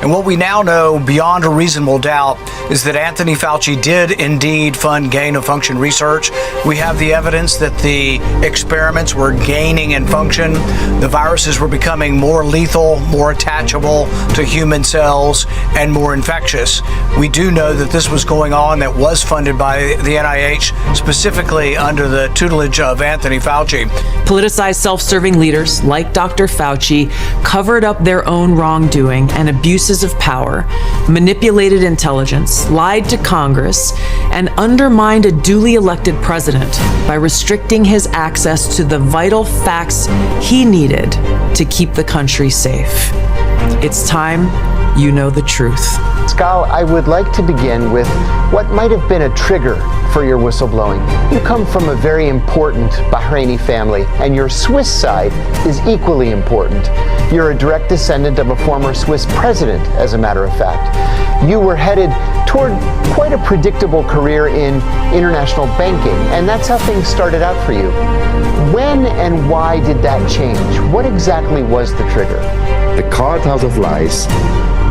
And what we now know beyond a reasonable doubt is that Anthony Fauci did indeed fund gain-of-function research. We have the evidence that the experiments were gaining in function. The viruses were becoming more lethal, more attachable to human cells, and more infectious. We do know that this was going on, that was funded by the NIH, specifically under the tutelage of Anthony Fauci. Politicized self-serving leaders like Dr. Fauci covered up their own wrongdoing and abuses of power, manipulated intelligence, lied to Congress, and undermined a duly elected president by restricting his access to the vital facts he needed to keep the country safe. It's time you know the truth. Pascal, I would like to begin with what might have been a trigger for your whistleblowing. You come from a very important Bahraini family, and your Swiss side is equally important. You're a direct descendant of a former Swiss president, as a matter of fact. You were headed toward quite a predictable career in international banking, and that's how things started out for you. When and why did that change? What exactly was the trigger? The card house of lies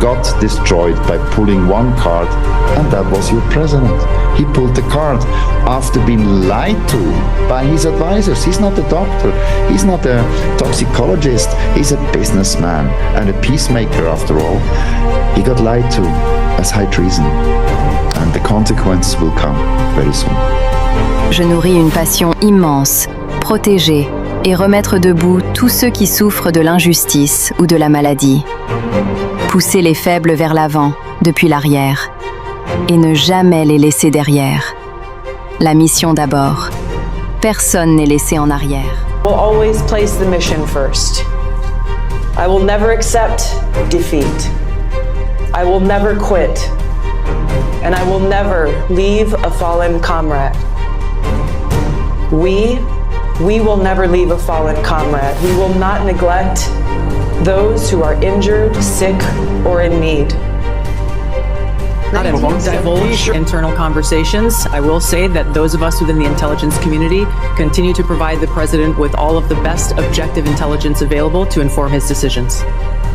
got destroyed by pulling one card, and that was your president. He pulled the card after being lied to by his advisors. He's not a doctor, he's not a toxicologist, he's a businessman and a peacemaker after all. He got lied to as high treason, and the consequences will come very soon. Je nourris une passion immense, protéger et remettre debout tous ceux qui souffrent de l'injustice ou de la maladie. Pousser les faibles vers l'avant, depuis l'arrière, et ne jamais les laisser derrière. La mission d'abord. Personne n'est laissé en arrière. I will always place the mission first. I will never accept defeat. I will never quit. And I will never leave a fallen comrade. We will never leave a fallen comrade. We will not neglect those who are injured, sick, or in need. I won't divulge internal conversations. I will say that those of us within the intelligence community continue to provide the president with all of the best objective intelligence available to inform his decisions.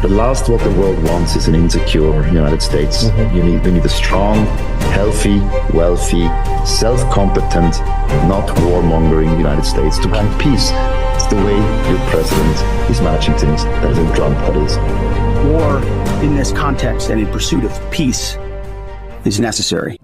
The last what the world wants is an insecure United States. We need a strong, healthy, wealthy, self-competent, not warmongering United States to keep peace. It's the way your president is managing things. President Trump, that is. War in this context and in pursuit of peace is necessary.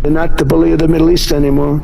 They're not the bully of the Middle East anymore.